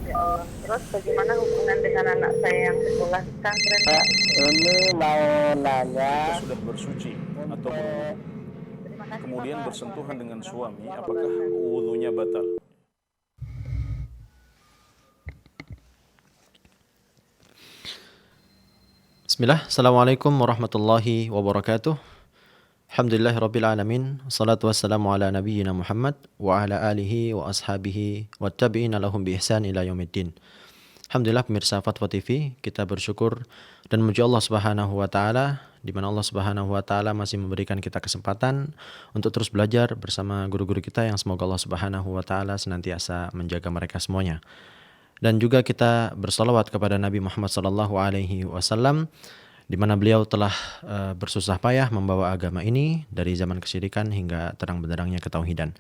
Ya Allah. Terus bagaimana hubungan dengan anak saya yang sekolah di pesantren, Pak? Ini mau nanya Ketika sudah bersuci atau untuk berwudu, Terima kasih, kemudian Bapak. bersentuhan dengan Assalamualaikum suami, warahmatullahi apakah wabarakatuh. wudunya batal? Bismillah, Assalamualaikum warahmatullahi wabarakatuh. Alhamdulillahirrabbilalamin. Salatu wassalamu ala nabiyyina Muhammad wa ala alihi wa ashabihi wa tabi'ina lahum bi ihsan ila yaumiddin. Alhamdulillah pemirsa Fatwa TV, kita bersyukur dan memuji Allah Subhanahu wa taala di mana Allah Subhanahu wa taala masih memberikan kita kesempatan untuk terus belajar bersama guru-guru kita yang semoga Allah Subhanahu wa taala senantiasa menjaga mereka semuanya. Dan juga kita bersalawat kepada Nabi Muhammad sallallahu alaihi wasallam di mana beliau telah bersusah payah membawa agama ini dari zaman kesyirikan hingga terang benderangnya ketauhidan.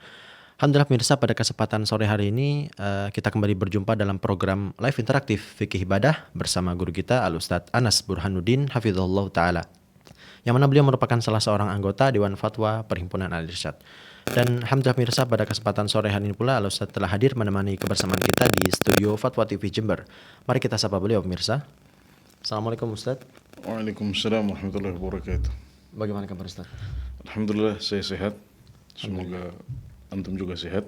Alhamdulillah pemirsa, pada kesempatan sore hari ini kita kembali berjumpa dalam program live interaktif Fikih Ibadah bersama guru kita Al-Ustadz Anas Burhanuddin Hafizahullah Ta'ala, yang mana beliau merupakan salah seorang anggota Dewan Fatwa Perhimpunan Al-Irsyad. Dan alhamdulillah pemirsa, pada kesempatan sore hari ini pula Al-Ustadz telah hadir menemani kebersamaan kita di studio Fatwa TV Jember. Mari kita sapa beliau pemirsa. Assalamualaikum Ustadz. Waalaikumsalam warahmatullahi wabarakatuh. Bagaimana kabar Ustadz? Alhamdulillah saya sehat. Semoga antum juga sehat.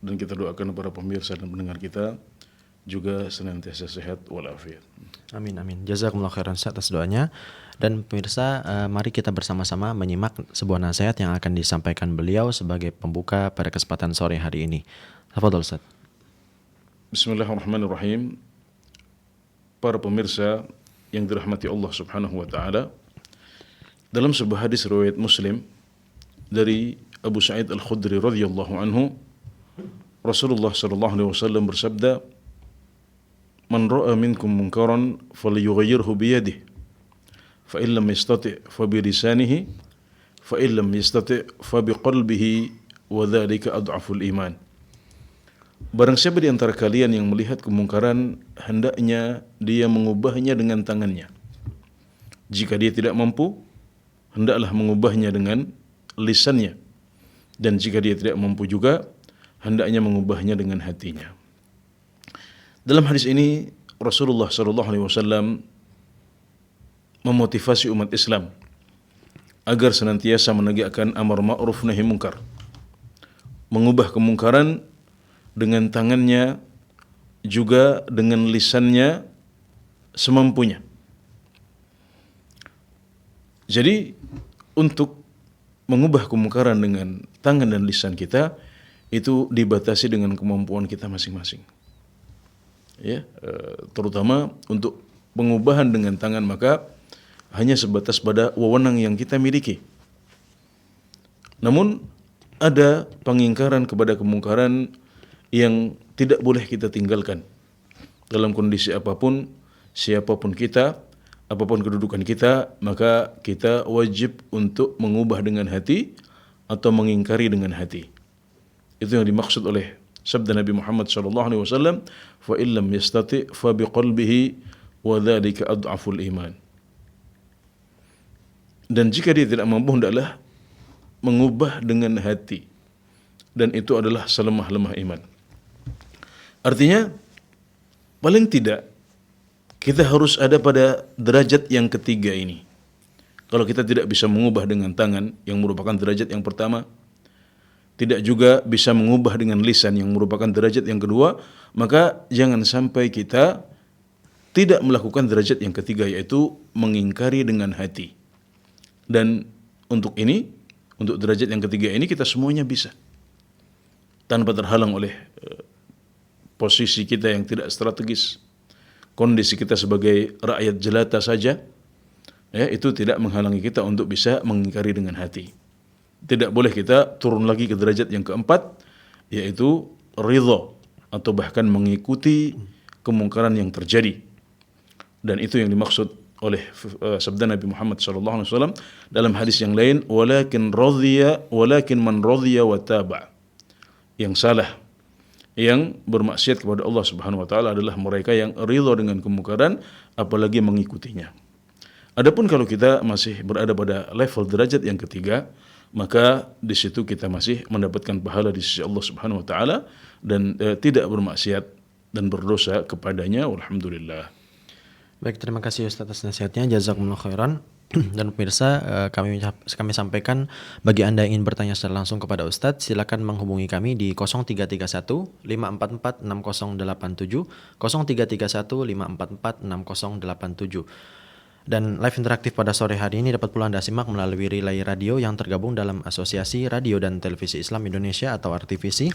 Dan kita doakan para pemirsa dan pendengar kita juga senantiasa sehat walafiat. Amin amin. Jazakumullah khairan Ustadz atas doanya. Dan pemirsa, mari kita bersama-sama menyimak sebuah nasihat yang akan disampaikan beliau sebagai pembuka pada kesempatan sore hari ini. Tafadhol Ustadz. Bismillahirrahmanirrahim. Para pemirsa yang dirahmati Allah Subhanahu wa taala, dalam sebuah hadis riwayat Muslim dari Abu Sa'id Al-Khudri radhiyallahu anhu, Rasulullah sallallahu alaihi wasallam bersabda, "Man ra'a minkum munkaran falyughayyirhu bi yadihi, fa in lam yastati' fa bi lisanihi, fa in lam yastati' fa bi qalbihi, wa dzalika adhaful iman." Barang siapa di antara kalian yang melihat kemungkaran, hendaknya dia mengubahnya dengan tangannya. Jika dia tidak mampu, hendaklah mengubahnya dengan lisannya. Dan jika dia tidak mampu juga, hendaknya mengubahnya dengan hatinya. Dalam hadis ini, Rasulullah SAW memotivasi umat Islam agar senantiasa menegakkan amar ma'ruf nahi munkar, mengubah kemungkaran dengan tangannya juga dengan lisannya semampunya. Jadi untuk mengubah kemungkaran dengan tangan dan lisan kita itu dibatasi dengan kemampuan kita masing-masing. Ya, terutama untuk pengubahan dengan tangan maka hanya sebatas pada wewenang yang kita miliki. Namun ada pengingkaran kepada kemungkaran yang tidak boleh kita tinggalkan dalam kondisi apapun, siapapun kita, apapun kedudukan kita, maka kita wajib untuk mengubah dengan hati atau mengingkari dengan hati. Itu yang dimaksud oleh sabda Nabi Muhammad SAW, "Fa illam yastati fa biqalbihi wa dzalika adhaful iman." Dan jika dia tidak mampu, hendaklah mengubah dengan hati. Dan itu adalah selemah-lemah iman. Artinya, paling tidak kita harus ada pada derajat yang ketiga ini. Kalau kita tidak bisa mengubah dengan tangan, yang merupakan derajat yang pertama, tidak juga bisa mengubah dengan lisan, yang merupakan derajat yang kedua, maka jangan sampai kita tidak melakukan derajat yang ketiga, yaitu mengingkari dengan hati. Dan untuk ini, untuk derajat yang ketiga ini, kita semuanya bisa, tanpa terhalang oleh posisi kita yang tidak strategis, kondisi kita sebagai rakyat jelata saja, ya, itu tidak menghalangi kita untuk bisa mengingkari dengan hati. Tidak boleh kita turun lagi ke derajat yang keempat, yaitu ridha, atau bahkan mengikuti kemungkaran yang terjadi. Dan itu yang dimaksud oleh sabda Nabi Muhammad SAW dalam hadis yang lain, walakin man radhiya wa taba'. Yang salah, yang bermaksiat kepada Allah Subhanahu wa taala adalah mereka yang ridha dengan kemungkaran apalagi mengikutinya. Adapun kalau kita masih berada pada level derajat yang ketiga, maka di situ kita masih mendapatkan pahala di sisi Allah Subhanahu wa taala dan tidak bermaksiat dan berdosa kepadanya. Alhamdulillah. Baik, terima kasih Ustaz atas nasihatnya. Jazakumullah khairan. Dan pemirsa, kami sampaikan bagi Anda yang ingin bertanya secara langsung kepada Ustadz, silakan menghubungi kami di 0331 544 6087, 0331 544 6087. Dan live interaktif pada sore hari ini dapat pula Anda simak melalui relay radio yang tergabung dalam Asosiasi Radio dan Televisi Islam Indonesia atau RTVC.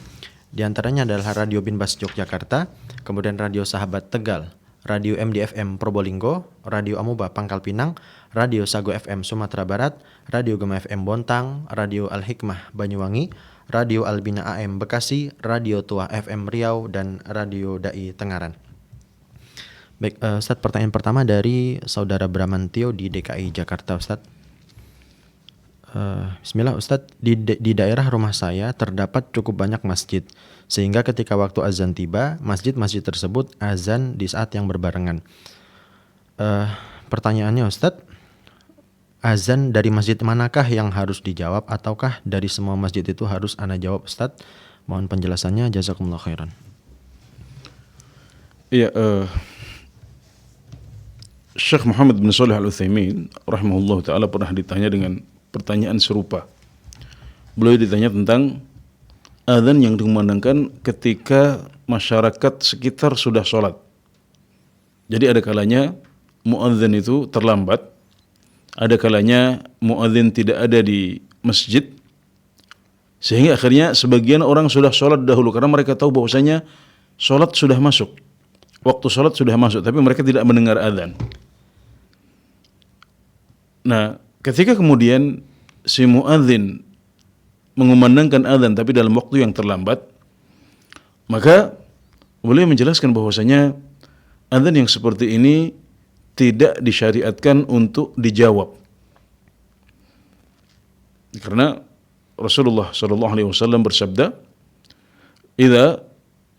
Di antaranya adalah Radio Binbas Yogyakarta, kemudian Radio Sahabat Tegal, Radio MDFM Probolinggo, Radio Amuba Pangkal Pinang, Radio Sago FM Sumatera Barat, Radio Gema FM Bontang, Radio Al-Hikmah Banyuwangi, Radio Albina AM Bekasi, Radio Tua FM Riau, dan Radio Dai Tengaran. Baik, Ustadz, pertanyaan pertama dari Saudara Bramantio di DKI Jakarta, Ustadz. Bismillah, Ustadz, di daerah rumah saya terdapat cukup banyak masjid, sehingga ketika waktu azan tiba, masjid-masjid tersebut azan di saat yang berbarengan. Pertanyaannya, Ustadz, azan dari masjid manakah yang harus dijawab, ataukah dari semua masjid itu harus ana jawab, Ustadz? Mohon penjelasannya, jazakumullah khairan. Iya, Syekh Muhammad bin Shalih Al-Utsaimin rahimahullah ta'ala pernah ditanya dengan pertanyaan serupa. Beliau ditanya tentang azan yang dikumandangkan ketika masyarakat sekitar sudah sholat. Jadi ada kalanya muadzin itu terlambat, ada kalanya muadzin tidak ada di masjid, sehingga akhirnya sebagian orang sudah sholat dahulu karena mereka tahu bahwasanya sholat sudah masuk, waktu sholat sudah masuk, tapi mereka tidak mendengar azan. Nah, ketika kemudian si muadzin mengumandangkan azan tapi dalam waktu yang terlambat, maka beliau menjelaskan bahwasanya azan yang seperti ini tidak disyariatkan untuk dijawab. Karena Rasulullah sallallahu alaihi wasallam bersabda, "Idza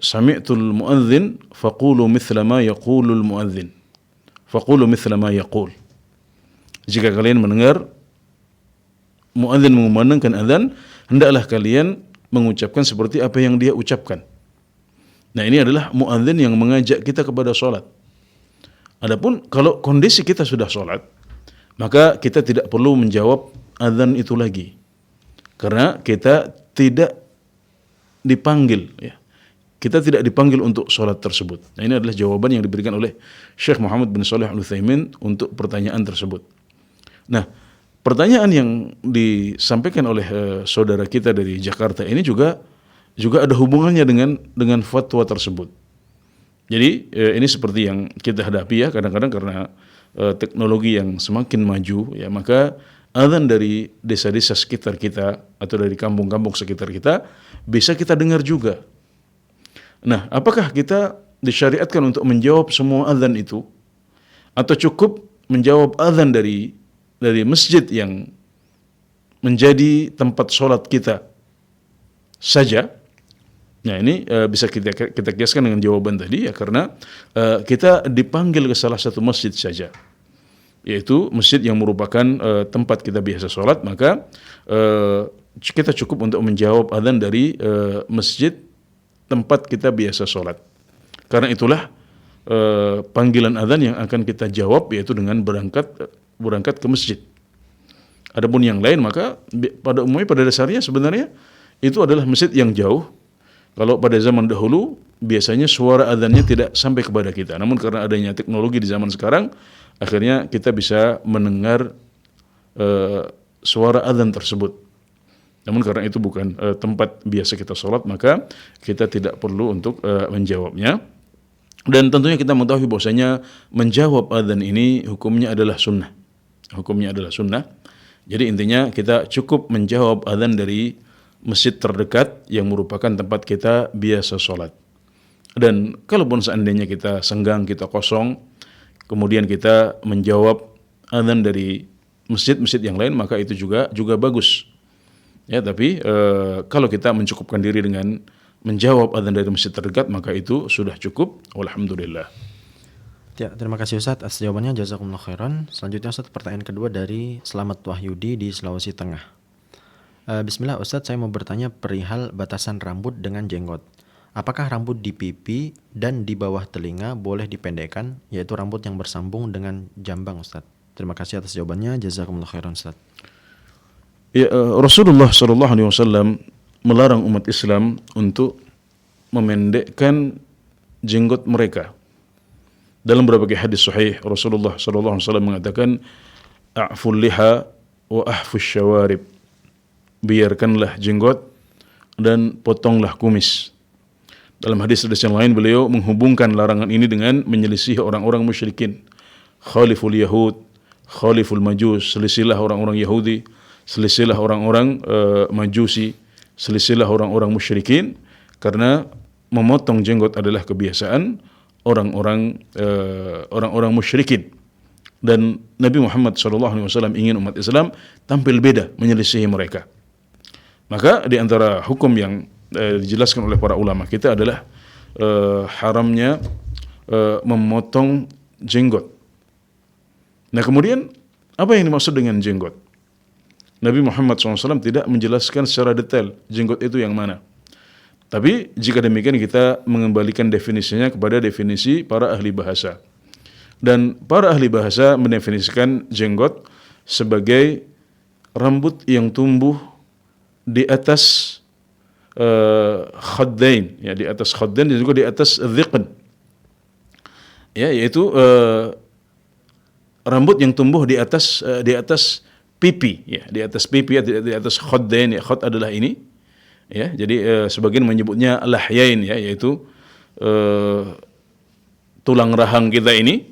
sami'tul muadzin faqulu mithla ma yaqulul muadzin." Faqulu mithla ma yaqul. Jika kalian mendengar muadzin mengumandangkan azan, hendaklah kalian mengucapkan seperti apa yang dia ucapkan. Nah, ini adalah muadzin yang mengajak kita kepada sholat. Adapun kalau kondisi kita sudah sholat, maka kita tidak perlu menjawab azan itu lagi, karena kita tidak dipanggil, ya. Kita tidak dipanggil untuk sholat tersebut. Nah, ini adalah jawaban yang diberikan oleh Syekh Muhammad bin Shalih Al-Utsaimin untuk pertanyaan tersebut. Nah, pertanyaan yang disampaikan oleh saudara kita dari Jakarta ini juga ada hubungannya dengan fatwa tersebut. Jadi ini seperti yang kita hadapi, ya, kadang-kadang karena teknologi yang semakin maju, ya, maka azan dari desa-desa sekitar kita atau dari kampung-kampung sekitar kita bisa kita dengar juga. Nah, apakah kita disyariatkan untuk menjawab semua azan itu, atau cukup menjawab azan dari masjid yang menjadi tempat sholat kita saja? Nah, ini bisa kita kiaskan dengan jawaban tadi, ya, karena kita dipanggil ke salah satu masjid saja, yaitu masjid yang merupakan tempat kita biasa sholat, maka kita cukup untuk menjawab azan dari masjid tempat kita biasa sholat. Karena itulah panggilan azan yang akan kita jawab, yaitu dengan berangkat ke masjid. Adapun yang lain, maka pada umumnya, pada dasarnya sebenarnya itu adalah masjid yang jauh. Kalau pada zaman dahulu biasanya suara azannya tidak sampai kepada kita. Namun karena adanya teknologi di zaman sekarang, akhirnya kita bisa mendengar suara azan tersebut. Namun karena itu bukan tempat biasa kita sholat, maka kita tidak perlu untuk menjawabnya. Dan tentunya kita mengetahui bahwasanya menjawab azan ini hukumnya adalah sunnah. Hukumnya adalah sunnah. Jadi intinya kita cukup menjawab azan dari masjid terdekat yang merupakan tempat kita biasa sholat. Dan kalaupun seandainya kita senggang, kita kosong, kemudian kita menjawab azan dari masjid-masjid yang lain, maka itu juga bagus. Ya, tapi kalau kita mencukupkan diri dengan menjawab azan dari masjid terdekat, maka itu sudah cukup. Alhamdulillah. Ya, terima kasih Ustadz atas jawabannya, jazakumullah khairan. Selanjutnya Ustadz, pertanyaan kedua dari Selamat Wahyudi di Sulawesi Tengah. Bismillah Ustadz, saya mau bertanya perihal batasan rambut dengan jenggot. apakah rambut di pipi dan di bawah telinga boleh dipendekkan, yaitu rambut yang bersambung dengan jambang, Ustaz? Terima kasih atas jawabannya. Jazakumullah khairan, Ustaz. Ya, Rasulullah sallallahu alaihi wasallam melarang umat Islam untuk memendekkan jenggot mereka. Dalam berbagai hadis sahih, Rasulullah sallallahu alaihi wasallam mengatakan, "A'ful liha wa ahfus syawarib." Biarkanlah jenggot dan potonglah kumis. Dalam hadis-hadis yang lain beliau menghubungkan larangan ini dengan menyelisih orang-orang musyrikin. Khaliful Yahud, khaliful Majus, selisilah orang-orang Yahudi, selisilah orang-orang Majusi, selisilah orang-orang musyrikin, karena memotong jenggot adalah kebiasaan orang-orang musyrikin. Dan Nabi Muhammad SAW ingin umat Islam tampil beda, menyelisihi mereka. Maka di antara hukum yang dijelaskan oleh para ulama kita adalah haramnya memotong jenggot. Nah kemudian apa yang dimaksud dengan jenggot? Nabi Muhammad SAW tidak menjelaskan secara detail jenggot itu yang mana. Tapi jika demikian kita mengembalikan definisinya kepada definisi para ahli bahasa. Dan para ahli bahasa mendefinisikan jenggot sebagai rambut yang tumbuh di atas khaddain, ya, di atas khaddain dan juga di atas dhiqn. Ya, yaitu rambut yang tumbuh di atas pipi, ya, di atas pipi, di atas khaddain, ya, khad adalah ini. Ya, jadi sebagian menyebutnya lahyain, ya, yaitu tulang rahang kita ini,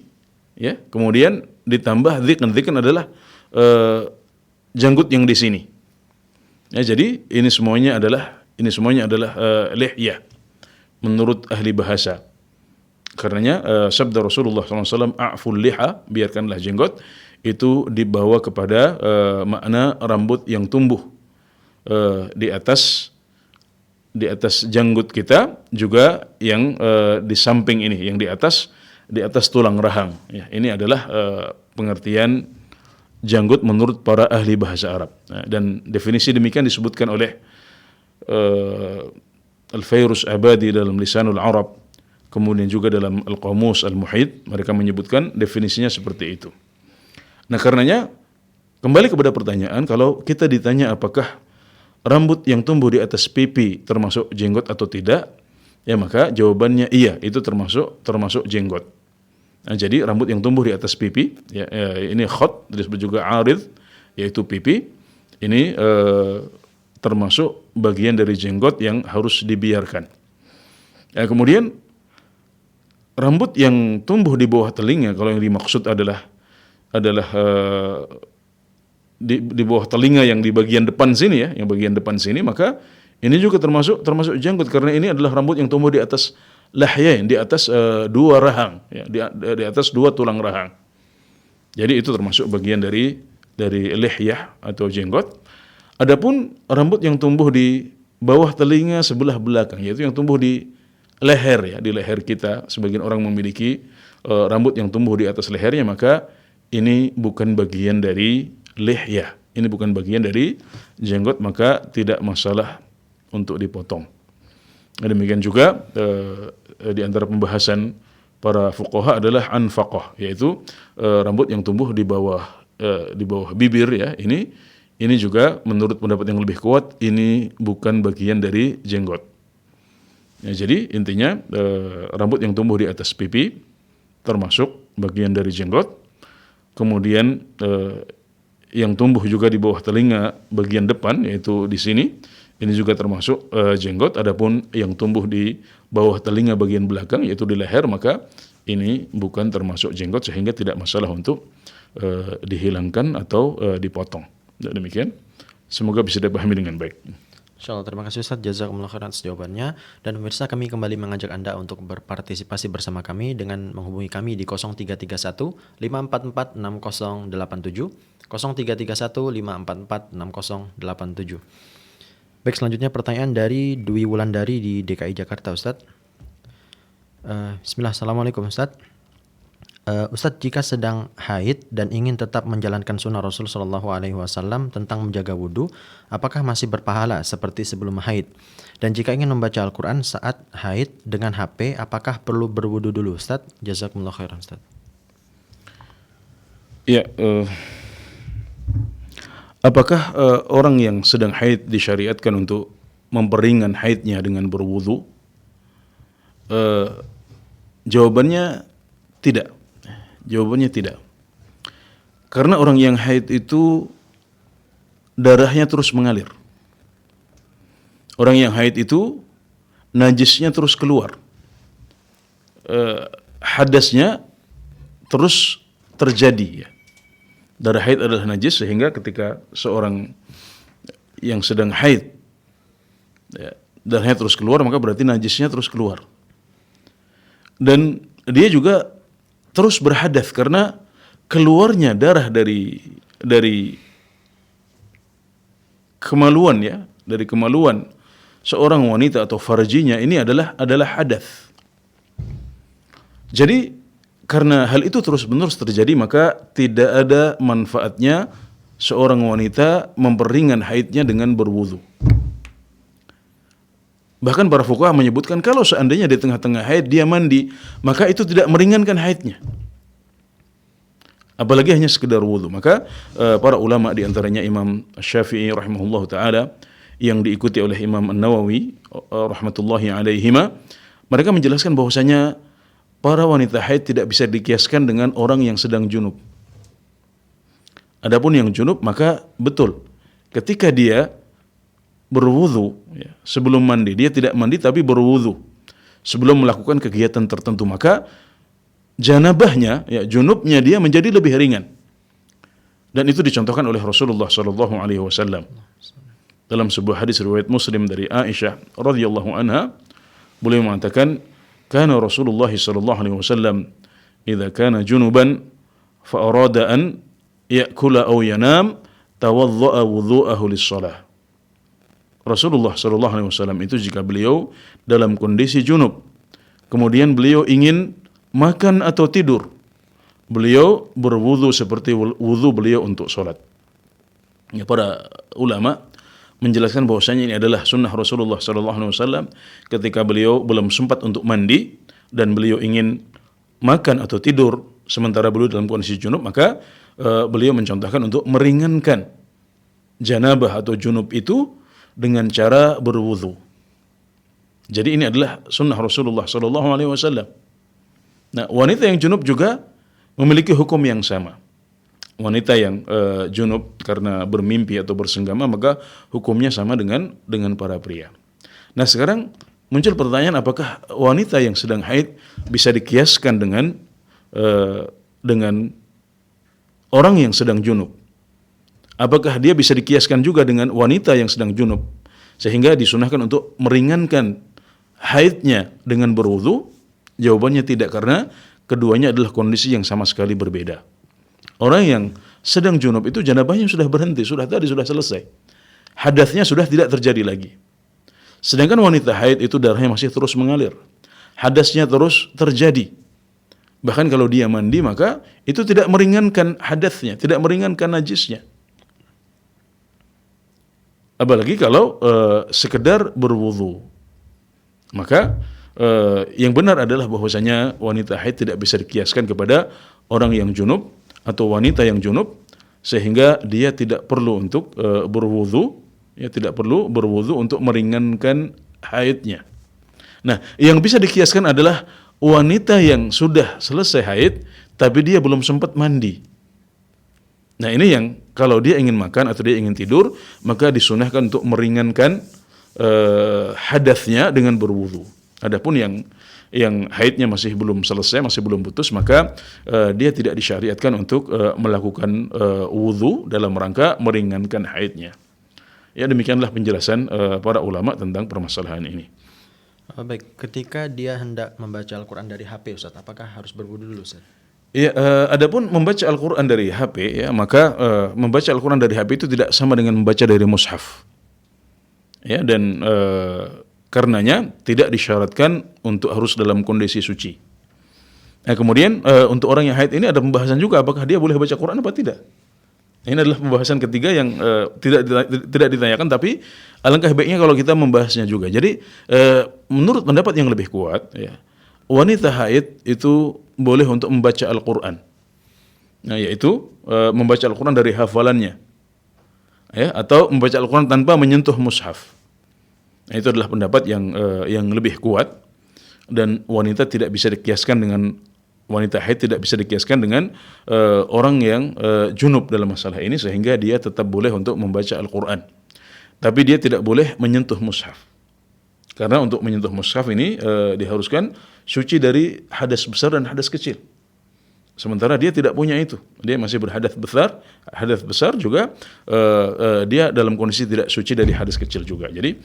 ya. Kemudian ditambah dhiqn. Dhiqn adalah janggut yang di sini. Ya, jadi ini semuanya adalah lihyah menurut ahli bahasa. Karenanya sabda Rasulullah SAW, "A'ful liha," biarkanlah jenggot, itu dibawa kepada makna rambut yang tumbuh di atas janggut kita, juga yang di samping ini, yang di atas tulang rahang. Ya, ini adalah pengertian janggut menurut para ahli bahasa Arab. Nah, dan definisi demikian disebutkan oleh Al-Fayrus Abadi dalam Lisanul Arab, kemudian juga dalam Al-Qamus Al-Muhit, mereka menyebutkan definisinya seperti itu. Nah karenanya, kembali kepada pertanyaan, kalau kita ditanya apakah rambut yang tumbuh di atas pipi termasuk jenggot atau tidak, ya maka jawabannya iya, itu termasuk jenggot. Nah, jadi rambut yang tumbuh di atas pipi, ya, ini khot, disebut juga arid, yaitu pipi, ini termasuk bagian dari jenggot yang harus dibiarkan. Ya, kemudian rambut yang tumbuh di bawah telinga, kalau yang dimaksud adalah di bawah telinga yang di bagian depan sini, ya, yang bagian depan sini, maka ini juga termasuk jenggot, karena ini adalah rambut yang tumbuh di atas lahyain, di atas dua rahang, ya, di atas dua tulang rahang. Jadi itu termasuk bagian dari lihyah atau jenggot. Adapun rambut yang tumbuh di bawah telinga sebelah belakang, yaitu yang tumbuh di leher, ya, di leher kita, sebagian orang memiliki rambut yang tumbuh di atas lehernya, maka ini bukan bagian dari lihyah, ini bukan bagian dari jenggot, maka tidak masalah untuk dipotong. Demikian juga di antara pembahasan para fuqaha adalah anfaqah, yaitu rambut yang tumbuh di bawah bibir, ya, ini juga menurut pendapat yang lebih kuat ini bukan bagian dari jenggot. Ya, jadi intinya rambut yang tumbuh di atas pipi termasuk bagian dari jenggot. Kemudian yang tumbuh juga di bawah telinga bagian depan, yaitu di sini, ini juga termasuk jenggot. Adapun yang tumbuh di bawah telinga bagian belakang, yaitu di leher, maka ini bukan termasuk jenggot, sehingga tidak masalah untuk dihilangkan atau dipotong. Demikian, semoga bisa dipahami dengan baik. Insyaallah, terima kasih Ustaz, jazakumullah khairan atas jawabannya. Dan pemirsa, kami kembali mengajak Anda untuk berpartisipasi bersama kami dengan menghubungi kami di 0331 544 6087, 0331 544 6087. Baik, selanjutnya pertanyaan dari Dwi Wulandari di DKI Jakarta, Ustaz. Bismillah, Assalamualaikum Ustaz. Ustadz, jika sedang haid dan ingin tetap menjalankan sunnah Rasul Shallallahu Alaihi Wasallam tentang menjaga wudhu, apakah masih berpahala seperti sebelum haid? Dan jika ingin membaca Al-Quran saat haid dengan HP, apakah perlu berwudhu dulu, Ustadz? Jazakumullah khairan, Ustadz. Ya, apakah orang yang sedang haid disyariatkan untuk memperingan haidnya dengan berwudhu? Jawabannya tidak. Jawabannya tidak. Karena orang yang haid itu darahnya terus mengalir. Orang yang haid itu najisnya terus keluar. Hadasnya terus terjadi. Ya. Darah haid adalah najis sehingga ketika seorang yang sedang haid ya, darahnya terus keluar, maka berarti najisnya terus keluar. Dan dia juga terus berhadas karena keluarnya darah dari kemaluan ya, dari kemaluan seorang wanita atau farjinya ini adalah hadas. Jadi karena hal itu terus-menerus terjadi, maka tidak ada manfaatnya seorang wanita memperingan haidnya dengan berwudu. Bahkan para fuqaha menyebutkan kalau seandainya di tengah-tengah haid dia mandi, maka itu tidak meringankan haidnya. Apalagi hanya sekedar wudu. Maka para ulama di antaranya Imam Syafi'i rahimahullah taala yang diikuti oleh Imam An-Nawawi rahmatullahi alaihima, mereka menjelaskan bahwasanya para wanita haid tidak bisa dikiaskan dengan orang yang sedang junub. Adapun yang junub, maka betul ketika dia berwudu ya, sebelum mandi, dia tidak mandi tapi berwudu sebelum melakukan kegiatan tertentu, maka janabahnya ya, junubnya dia menjadi lebih ringan. Dan itu dicontohkan oleh Rasulullah sallallahu alaihi wasallam dalam sebuah hadis riwayat Muslim dari Aisyah radhiyallahu anha, beliau mengatakan, kana Rasulullah sallallahu alaihi wasallam idza kana junuban fa arada an ya'kula aw yanam tawadda'a wudhu'ahu lis-shalah. Rasulullah sallallahu alaihi wasallam itu jika beliau dalam kondisi junub, kemudian beliau ingin makan atau tidur, beliau berwudu seperti wudu beliau untuk salat. Ya, para ulama menjelaskan bahwasanya ini adalah sunnah Rasulullah sallallahu alaihi wasallam ketika beliau belum sempat untuk mandi dan beliau ingin makan atau tidur sementara beliau dalam kondisi junub, maka beliau mencontohkan untuk meringankan janabah atau junub itu dengan cara berwudu. Jadi ini adalah sunnah Rasulullah sallallahu alaihi wasallam. Nah, wanita yang junub juga memiliki hukum yang sama. Wanita yang junub karena bermimpi atau bersenggama, maka hukumnya sama dengan para pria. Nah, sekarang muncul pertanyaan, apakah wanita yang sedang haid bisa dikiaskan dengan orang yang sedang junub? Apakah dia bisa dikiaskan juga dengan wanita yang sedang junub sehingga disunahkan untuk meringankan haidnya dengan berwudu? Jawabannya tidak, karena keduanya adalah kondisi yang sama sekali berbeda. Orang yang sedang junub itu janabahnya sudah berhenti, sudah selesai. Hadatsnya sudah tidak terjadi lagi. Sedangkan wanita haid itu darahnya masih terus mengalir. Hadatsnya terus terjadi. Bahkan kalau dia mandi, maka itu tidak meringankan hadatsnya, tidak meringankan najisnya. Apalagi kalau sekedar berwudu. Maka yang benar adalah bahwasanya wanita haid tidak bisa dikiaskan kepada orang yang junub atau wanita yang junub, sehingga dia tidak perlu untuk berwudu, ya, tidak perlu berwudu untuk meringankan haidnya. Nah, yang bisa dikiaskan adalah wanita yang sudah selesai haid tapi dia belum sempat mandi. Nah, ini yang kalau dia ingin makan atau dia ingin tidur, maka disunahkan untuk meringankan hadatsnya dengan berwudu. Adapun yang haidnya masih belum selesai, masih belum putus, maka dia tidak disyariatkan untuk melakukan wudu dalam rangka meringankan haidnya. Ya, demikianlah penjelasan para ulama tentang permasalahan ini. Baik, ketika dia hendak membaca Al-Quran dari HP, Ustaz, apakah harus berwudu dulu, Ustaz? Ya, adapun membaca Al-Quran dari HP, ya, maka membaca Al-Quran dari HP itu tidak sama dengan membaca dari mushaf. Ya, dan karenanya tidak disyaratkan untuk harus dalam kondisi suci. Nah, kemudian untuk orang yang haid ini ada pembahasan juga apakah dia boleh baca Quran apa tidak. Ini adalah pembahasan ketiga yang tidak ditanyakan, tapi alangkah baiknya kalau kita membahasnya juga. Jadi menurut pendapat yang lebih kuat, ya, wanita haid itu boleh untuk membaca Al-Quran. Nah, yaitu membaca Al-Quran dari hafalannya, ya, atau membaca Al-Quran tanpa menyentuh mushaf. Nah, itu adalah pendapat yang lebih kuat, dan wanita tidak bisa dikiaskan dengan wanita haid, tidak bisa dikiaskan dengan orang yang junub dalam masalah ini, sehingga dia tetap boleh untuk membaca Al-Quran, tapi dia tidak boleh menyentuh mushaf, karena untuk menyentuh mushaf ini diharuskan suci dari hadas besar dan hadas kecil. Sementara dia tidak punya itu, dia masih berhadas besar. Hadas besar juga dia dalam kondisi tidak suci dari hadas kecil juga. Jadi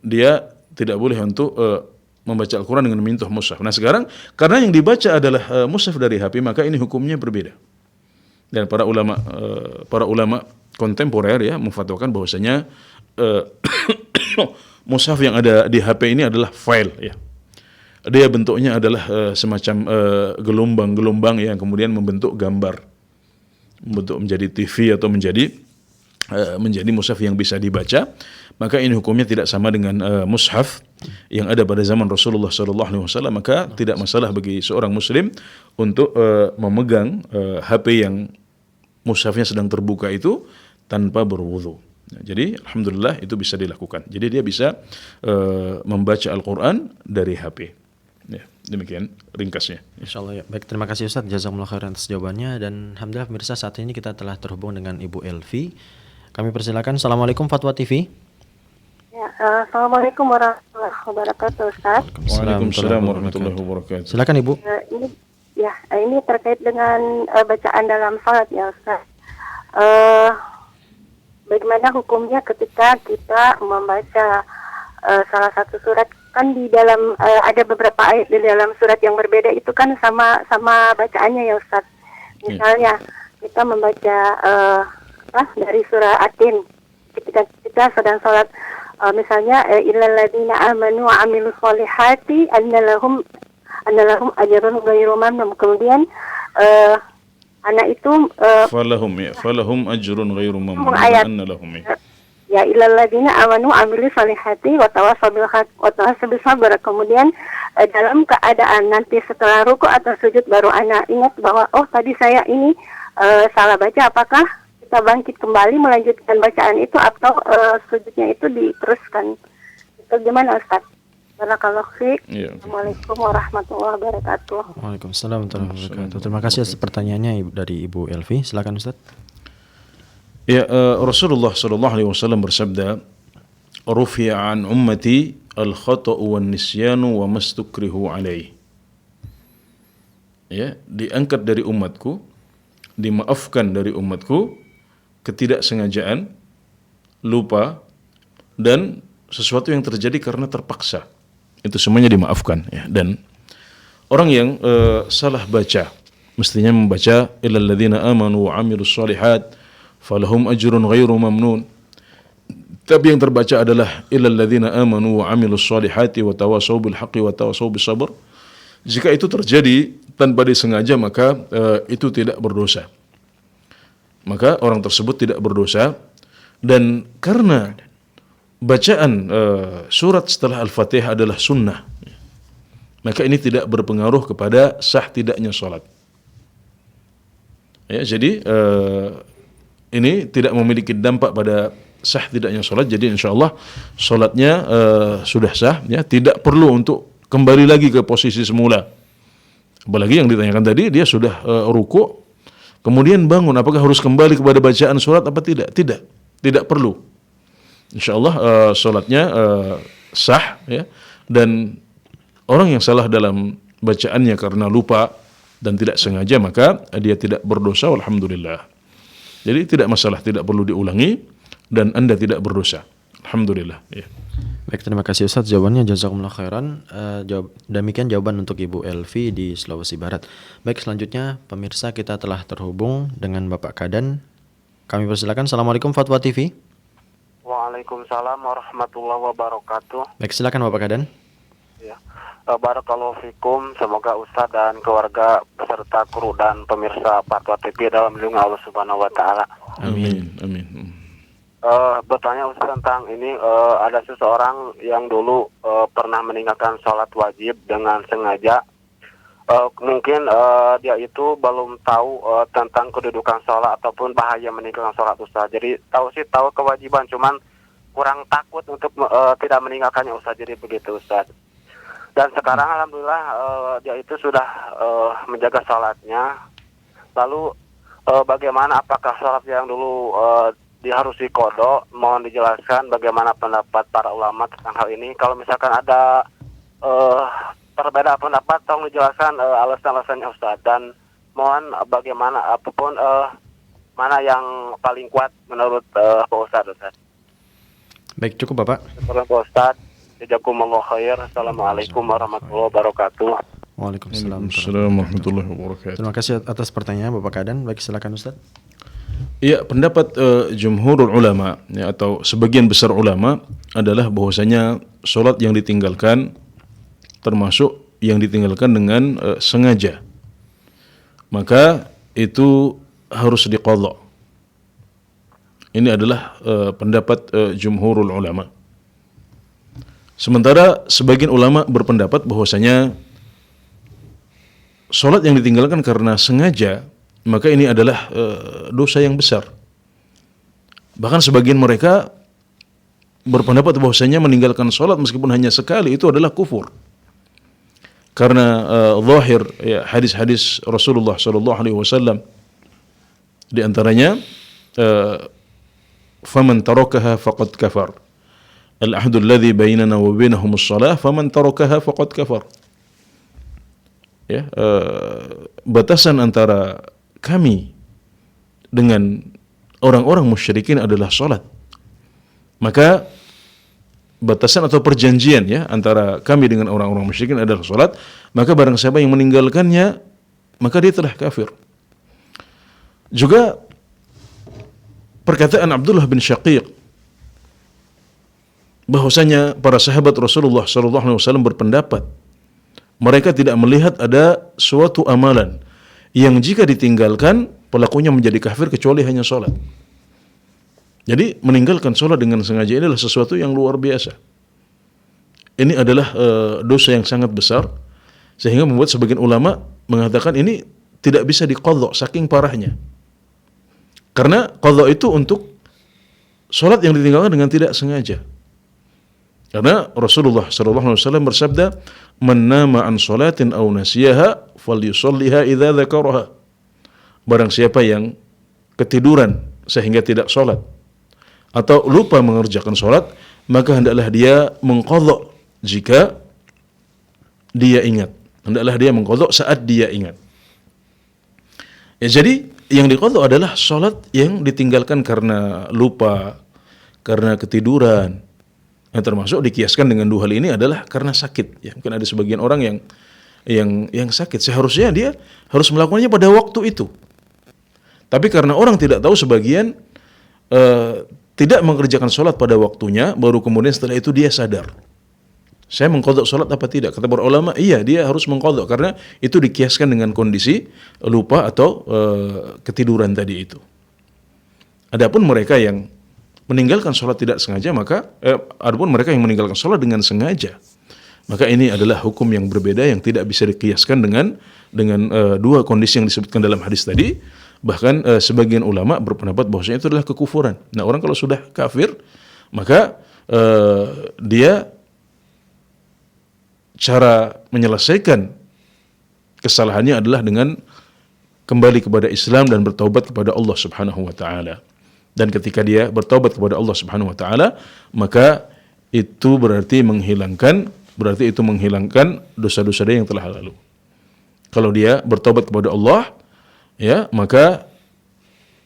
dia tidak boleh untuk membaca Al-Quran dengan menyentuh mushaf. Nah, sekarang karena yang dibaca adalah mushaf dari HP, maka ini hukumnya berbeda. Dan para ulama kontemporer ya memfatwakan bahwasanya mushaf yang ada di HP ini adalah file, ya. Dia bentuknya adalah semacam gelombang-gelombang yang kemudian membentuk gambar, membentuk menjadi TV atau menjadi mushaf yang bisa dibaca. Maka ini hukumnya tidak sama dengan mushaf yang ada pada zaman Rasulullah SAW. Maka tidak masalah bagi seorang muslim untuk memegang HP yang mushafnya sedang terbuka itu tanpa berwudu. Jadi alhamdulillah itu bisa dilakukan. Jadi dia bisa membaca Al-Quran dari HP. Ya, demikian ringkasnya. Insyaallah ya. Baik, terima kasih Ustaz, jazakumullah khairan atas jawabannya. Dan alhamdulillah pemirsa, saat ini kita telah terhubung dengan Ibu Elvi. Kami persilakan. Assalamualaikum Fatwa TV. Ya, Assalamualaikum warahmatullahi wabarakatuh, Ustaz. Waalaikumsalam warahmatullahi wabarakatuh. Silakan Ibu. Ini terkait dengan bacaan dalam salat ya, Ustaz. Bagaimana hukumnya ketika kita membaca salah satu surat, kan di dalam ada beberapa ayat di dalam surat yang berbeda itu kan sama bacaannya ya, Ustaz. Misalnya kita membaca dari surah Atin ketika kita sedang salat, misalnya illal ladzina amanu wa amilus solihati annalahum ajrun ghairu mamnun. Kemudian anak itu falahum ajrun ghairu mamnun annalahum ya illal ladzina amanu wa amilus solihati wa tawassaw bis sabr. Kemudian dalam keadaan nanti setelah ruku atau sujud baru anak ingat bahwa oh tadi saya ini salah baca, apakah kita bangkit kembali melanjutkan bacaan itu atau sujudnya itu diteruskan? Itu gimana, Ustaz? Barakallahu fiik. Assalamualaikum warahmatullahi wabarakatuh. Waalaikumsalam warahmatullahi wabarakatuh. Terima kasih atas pertanyaannya dari Ibu Elvi. Silakan Ustaz. Ya, Rasulullah SAW bersabda, "Rufi'a an ummati al-khata'u wan nisyanu wa mastukrihu alaih." Ya, diangkat dari umatku, dimaafkan dari umatku ketidaksengajaan, lupa, dan sesuatu yang terjadi karena terpaksa. Itu semuanya dimaafkan, ya. Dan orang yang salah baca mestinya membaca illal ladzina amanu wa amilus shalihat falahum ajrun ghairu mamnun. Tapi yang terbaca adalah illal ladzina amanu wa amilus shalihati wa tawasaw bil haqqi wa tawasaw bis sabr. Jika itu terjadi tanpa disengaja, maka itu tidak berdosa. Maka orang tersebut tidak berdosa. Dan karena bacaan surat setelah Al-Fatihah adalah sunnah, maka ini tidak berpengaruh kepada sah tidaknya salat. Ya, jadi ini tidak memiliki dampak pada sah tidaknya salat. Jadi insyaallah salatnya sudah sah, ya, tidak perlu untuk kembali lagi ke posisi semula. Apalagi yang ditanyakan tadi, dia sudah ruku kemudian bangun, apakah harus kembali kepada bacaan surat apa tidak? Tidak perlu. Insyaallah salatnya sah, ya. Dan orang yang salah dalam bacaannya karena lupa dan tidak sengaja, maka dia tidak berdosa, alhamdulillah. Jadi tidak masalah, tidak perlu diulangi, dan Anda tidak berdosa, alhamdulillah, ya. Baik, terima kasih Ustaz jawabannya, jazakumullah khairan. Demikian jawaban untuk Ibu Elvi di Sulawesi Barat. Baik, selanjutnya pemirsa, kita telah terhubung dengan Bapak Kadan. Kami persilakan. Assalamualaikum Fatwa TV. Waalaikumsalam warahmatullahi wabarakatuh. Baik, silakan Bapak Kadan. Ya. Barakallahu fikum, semoga Ustaz dan keluarga beserta kru dan pemirsa Fatwa TV dalam lindungan Allah Subhanahu wa taala. Amin. Amin. Bertanya Ustaz tentang ini, ada seseorang yang dulu pernah meninggalkan sholat wajib dengan sengaja. Mungkin dia itu belum tahu tentang kedudukan sholat ataupun bahaya meninggalkan sholat Ustaz. Jadi tahu kewajiban, cuman kurang takut untuk tidak meninggalkannya Ustaz. Jadi begitu Ustaz. Dan sekarang alhamdulillah dia itu sudah menjaga sholatnya. Lalu bagaimana, apakah sholat yang dulu dia harus diqodho? Mohon dijelaskan bagaimana pendapat para ulama tentang hal ini. Kalau misalkan ada perbedaan pendapat, tolong dijelaskan alasan-alasannya Ustaz. Dan mohon bagaimana apapun mana yang paling kuat menurut Pak Ustaz. Baik, cukup Bapak. Terima kasih Ustaz. Jazakumullah khair. Assalamualaikum warahmatullahi wabarakatuh. Waalaikumsalam. Assalamualaikum warahmatullahi wabarakatuh. Terima kasih atas pertanyaan Bapak Kadan. Baik, silakan Ustaz. Ya, pendapat jumhurul ulama ya, atau sebagian besar ulama adalah bahwasanya solat yang ditinggalkan termasuk yang ditinggalkan dengan sengaja, maka itu harus diqadha. Ini adalah pendapat jumhurul ulama. Sementara sebagian ulama berpendapat bahwasanya solat yang ditinggalkan karena sengaja, maka ini adalah dosa yang besar. Bahkan sebagian mereka berpendapat bahwasanya meninggalkan solat meskipun hanya sekali itu adalah kufur. Karena zahir ya, hadis-hadis Rasulullah sallallahu alaihi wasallam, di antaranya faman tarakaha faqad kafar. Al-ahdu alladhi bainana wa bainahum as-salah faman tarakaha faqad kafar. Ya, batasan antara kami dengan orang-orang musyrikin adalah salat. Maka batasan atau perjanjian ya antara kami dengan orang-orang musyrikin adalah salat, maka barang siapa yang meninggalkannya maka dia telah kafir. Juga perkataan Abdullah bin Syaqiq bahwasanya para sahabat Rasulullah sallallahu alaihi wasallam berpendapat mereka tidak melihat ada suatu amalan yang jika ditinggalkan pelakunya menjadi kafir kecuali hanya salat. Jadi meninggalkan sholat dengan sengaja ini adalah sesuatu yang luar biasa. Ini adalah dosa yang sangat besar, sehingga membuat sebagian ulama mengatakan ini tidak bisa diqadha saking parahnya. Karena qadha itu untuk sholat yang ditinggalkan dengan tidak sengaja. Karena Rasulullah SAW bersabda, "Man nama an sholatin aw nasiyaha falyusalliha idza dzakaraha." Barang siapa yang ketiduran sehingga tidak sholat atau lupa mengerjakan sholat, maka hendaklah dia mengqadha jika dia ingat. Hendaklah dia mengqadha saat dia ingat. Ya, jadi yang diqadha adalah sholat yang ditinggalkan karena lupa, karena ketiduran. Yang termasuk dikiaskan dengan dua hal ini adalah karena sakit. Ya, mungkin ada sebagian orang yang sakit. Seharusnya dia harus melakukannya pada waktu itu. Tapi karena orang tidak tahu, sebagian tidak mengerjakan sholat pada waktunya, baru kemudian setelah itu dia sadar. Saya mengqadha sholat apa tidak? Kata para ulama, iya dia harus mengqadha karena itu dikiaskan dengan kondisi lupa atau ketiduran tadi itu. Adapun mereka yang meninggalkan sholat tidak sengaja, adapun mereka yang meninggalkan sholat dengan sengaja, maka ini adalah hukum yang berbeda yang tidak bisa dikiaskan dengan dua kondisi yang disebutkan dalam hadis tadi. Bahkan sebagian ulama berpendapat bahwasanya itu adalah kekufuran. Nah, orang kalau sudah kafir, maka dia cara menyelesaikan kesalahannya adalah dengan kembali kepada Islam dan bertaubat kepada Allah Subhanahu wa taala. Dan ketika dia bertaubat kepada Allah Subhanahu wa taala, maka itu berarti menghilangkan dosa-dosa dia yang telah lalu. Kalau dia bertaubat kepada Allah, ya, maka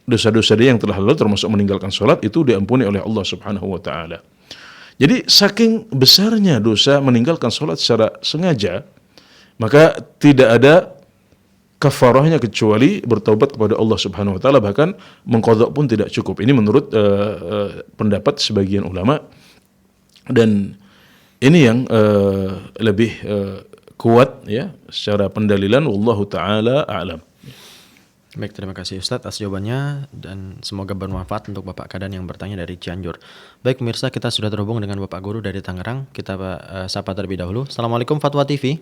dosa-dosa dia yang telah lalu termasuk meninggalkan sholat itu diampuni oleh Allah Subhanahu wa taala. Jadi saking besarnya dosa meninggalkan sholat secara sengaja, maka tidak ada kafarahnya kecuali bertaubat kepada Allah Subhanahu wa taala, bahkan mengqadha pun tidak cukup. Ini menurut pendapat sebagian ulama. Dan Ini yang lebih kuat ya secara pendalilan, wallahu taala a'lam. Baik, terima kasih Ustadz atas jawabannya dan semoga bermanfaat untuk Bapak Kadan yang bertanya dari Cianjur. Baik pemirsa, kita sudah terhubung dengan Bapak Guru dari Tangerang. Kita sapa terlebih dahulu. Assalamualaikum Fatwa TV.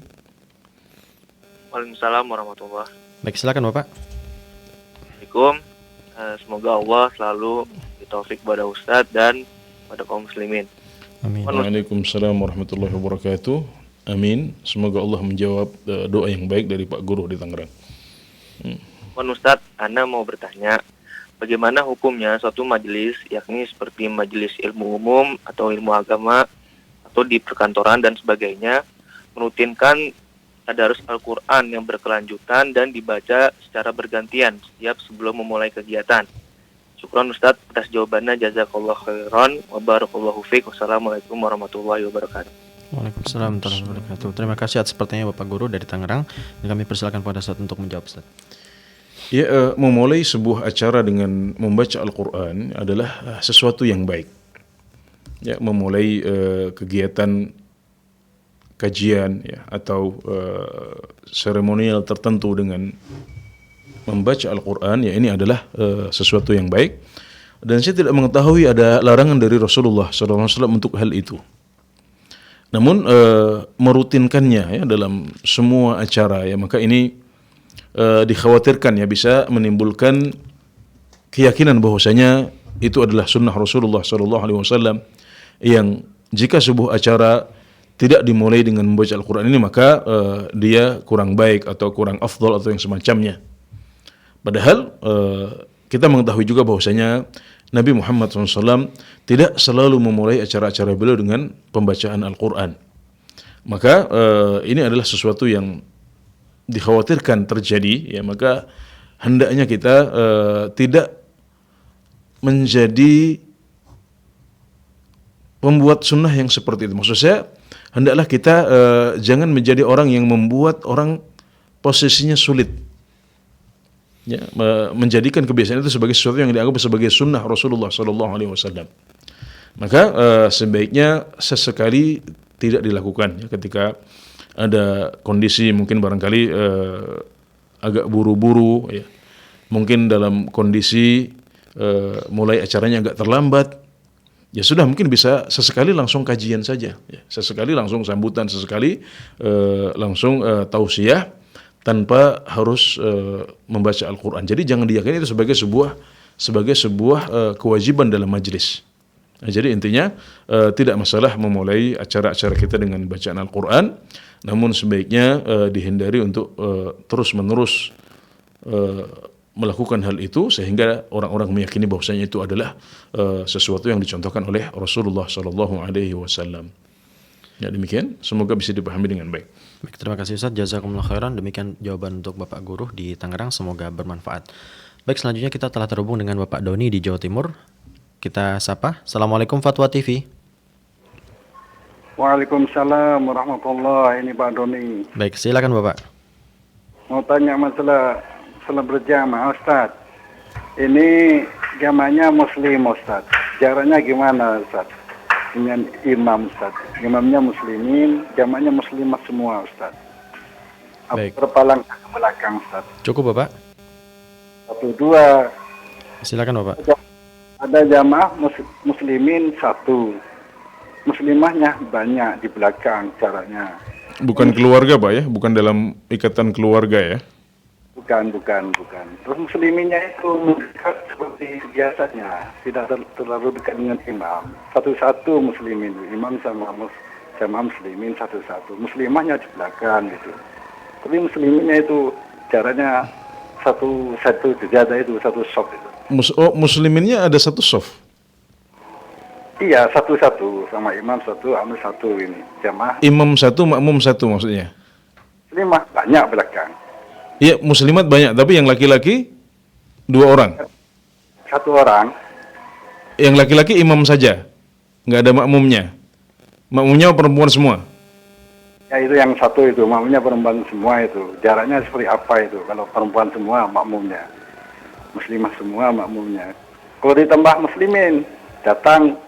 Waalaikumsalam warahmatullahi. Baik, silakan Bapak. Assalamualaikum. Semoga Allah selalu taufik kepada Ustadz dan pada kaum muslimin. Amin. Waalaikumsalam warahmatullahi wabarakatuh. Amin. Semoga Allah menjawab doa yang baik dari Pak Guru di Tangerang. Ustadz, Anda mau bertanya, bagaimana hukumnya suatu majelis, yakni seperti majelis ilmu umum atau ilmu agama atau di perkantoran dan sebagainya, merutinkan tadarus Al-Quran yang berkelanjutan dan dibaca secara bergantian setiap sebelum memulai kegiatan. Syukran Ustadz atas jawabannya, jazakallah khairan wa barakallahu fiik. Wassalamualaikum warahmatullahi wabarakatuh. Waalaikumsalam warahmatullahi wabarakatuh. Terima kasih atas pertanyaan Bapak Guru dari Tangerang dan kami persilakan pada saat untuk menjawab Ustaz. Ya, memulai sebuah acara dengan membaca Al-Quran adalah sesuatu yang baik. Ya, memulai kegiatan kajian ya atau seremonial tertentu dengan membaca Al-Quran, ya ini adalah sesuatu yang baik. Dan saya tidak mengetahui ada larangan dari Rasulullah SAW untuk hal itu. Namun merutinkannya ya dalam semua acara ya, maka ini dikhawatirkan ya bisa menimbulkan keyakinan bahwasanya itu adalah sunnah Rasulullah SAW, yang jika sebuah acara tidak dimulai dengan membaca Al-Quran ini maka dia kurang baik atau kurang afdal atau yang semacamnya. Padahal kita mengetahui juga bahwasanya Nabi Muhammad SAW tidak selalu memulai acara-acara beliau dengan pembacaan Al-Quran. Maka ini adalah sesuatu yang dikhawatirkan terjadi, ya maka hendaknya kita tidak menjadi pembuat sunnah yang seperti itu. Maksud saya, hendaklah kita jangan menjadi orang yang membuat orang posisinya sulit. Ya, menjadikan kebiasaan itu sebagai sesuatu yang dianggap sebagai sunnah Rasulullah SAW. Maka sebaiknya sesekali tidak dilakukan ya, ketika ada kondisi mungkin barangkali agak buru-buru ya. Mungkin dalam kondisi mulai acaranya agak terlambat. Ya sudah, mungkin bisa sesekali langsung kajian saja ya. Sesekali langsung sambutan, sesekali langsung tausiah tanpa harus membaca Al-Quran. Jadi jangan diyakini itu sebagai sebuah kewajiban dalam majlis. Nah, jadi intinya tidak masalah memulai acara-acara kita dengan bacaan Al-Quran, namun sebaiknya dihindari untuk terus-menerus melakukan hal itu sehingga orang-orang meyakini bahwasanya itu adalah sesuatu yang dicontohkan oleh Rasulullah SAW. Ya demikian, semoga bisa dipahami dengan baik. Baik, terima kasih Ustaz, jazakumullah khairan. Demikian jawaban untuk Bapak Guru di Tangerang, semoga bermanfaat. Baik, selanjutnya kita telah terhubung dengan Bapak Doni di Jawa Timur. Kita sapa. Assalamualaikum Fatwa TV. Waalaikumsalam warahmatullahi. Ini Pak Doni. Baik, silakan Bapak. Mau tanya masalah berjamaah Ustaz. Ini jamaahnya muslim Ustaz. Jaraknya gimana Ustaz? Dengan imam Ustaz. Imamnya muslimin, jamaahnya muslimah semua Ustaz. Baik. Berapa langkah ke belakang Ustaz? Cukup Bapak. 1, 2. Silakan Bapak. Ada jamaah muslimin 1. Muslimahnya banyak di belakang caranya. Bukan keluarga Pak ya, bukan dalam ikatan keluarga ya. Bukan. Terus musliminnya itu dekat seperti biasanya, tidak terlalu dekat dengan imam. Satu-satu muslimin, imam sama jamaah muslimin satu-satu. Muslimahnya di belakang gitu. Tapi musliminnya itu caranya satu sejadah itu, satu saf itu. Musliminnya ada satu saf. Iya, satu-satu sama imam satu, amil satu ini jamaah. Imam satu, makmum satu maksudnya. Muslimah banyak belakang. Iya, muslimat banyak, tapi yang laki-laki 2 orang. 1 orang. Yang laki-laki imam saja, nggak ada makmumnya. Makmumnya perempuan semua. Ya itu yang satu itu, makmumnya perempuan semua itu. Jaraknya seperti apa itu? Kalau perempuan semua makmumnya, muslimah semua makmumnya. Kalau ditambah muslimin datang,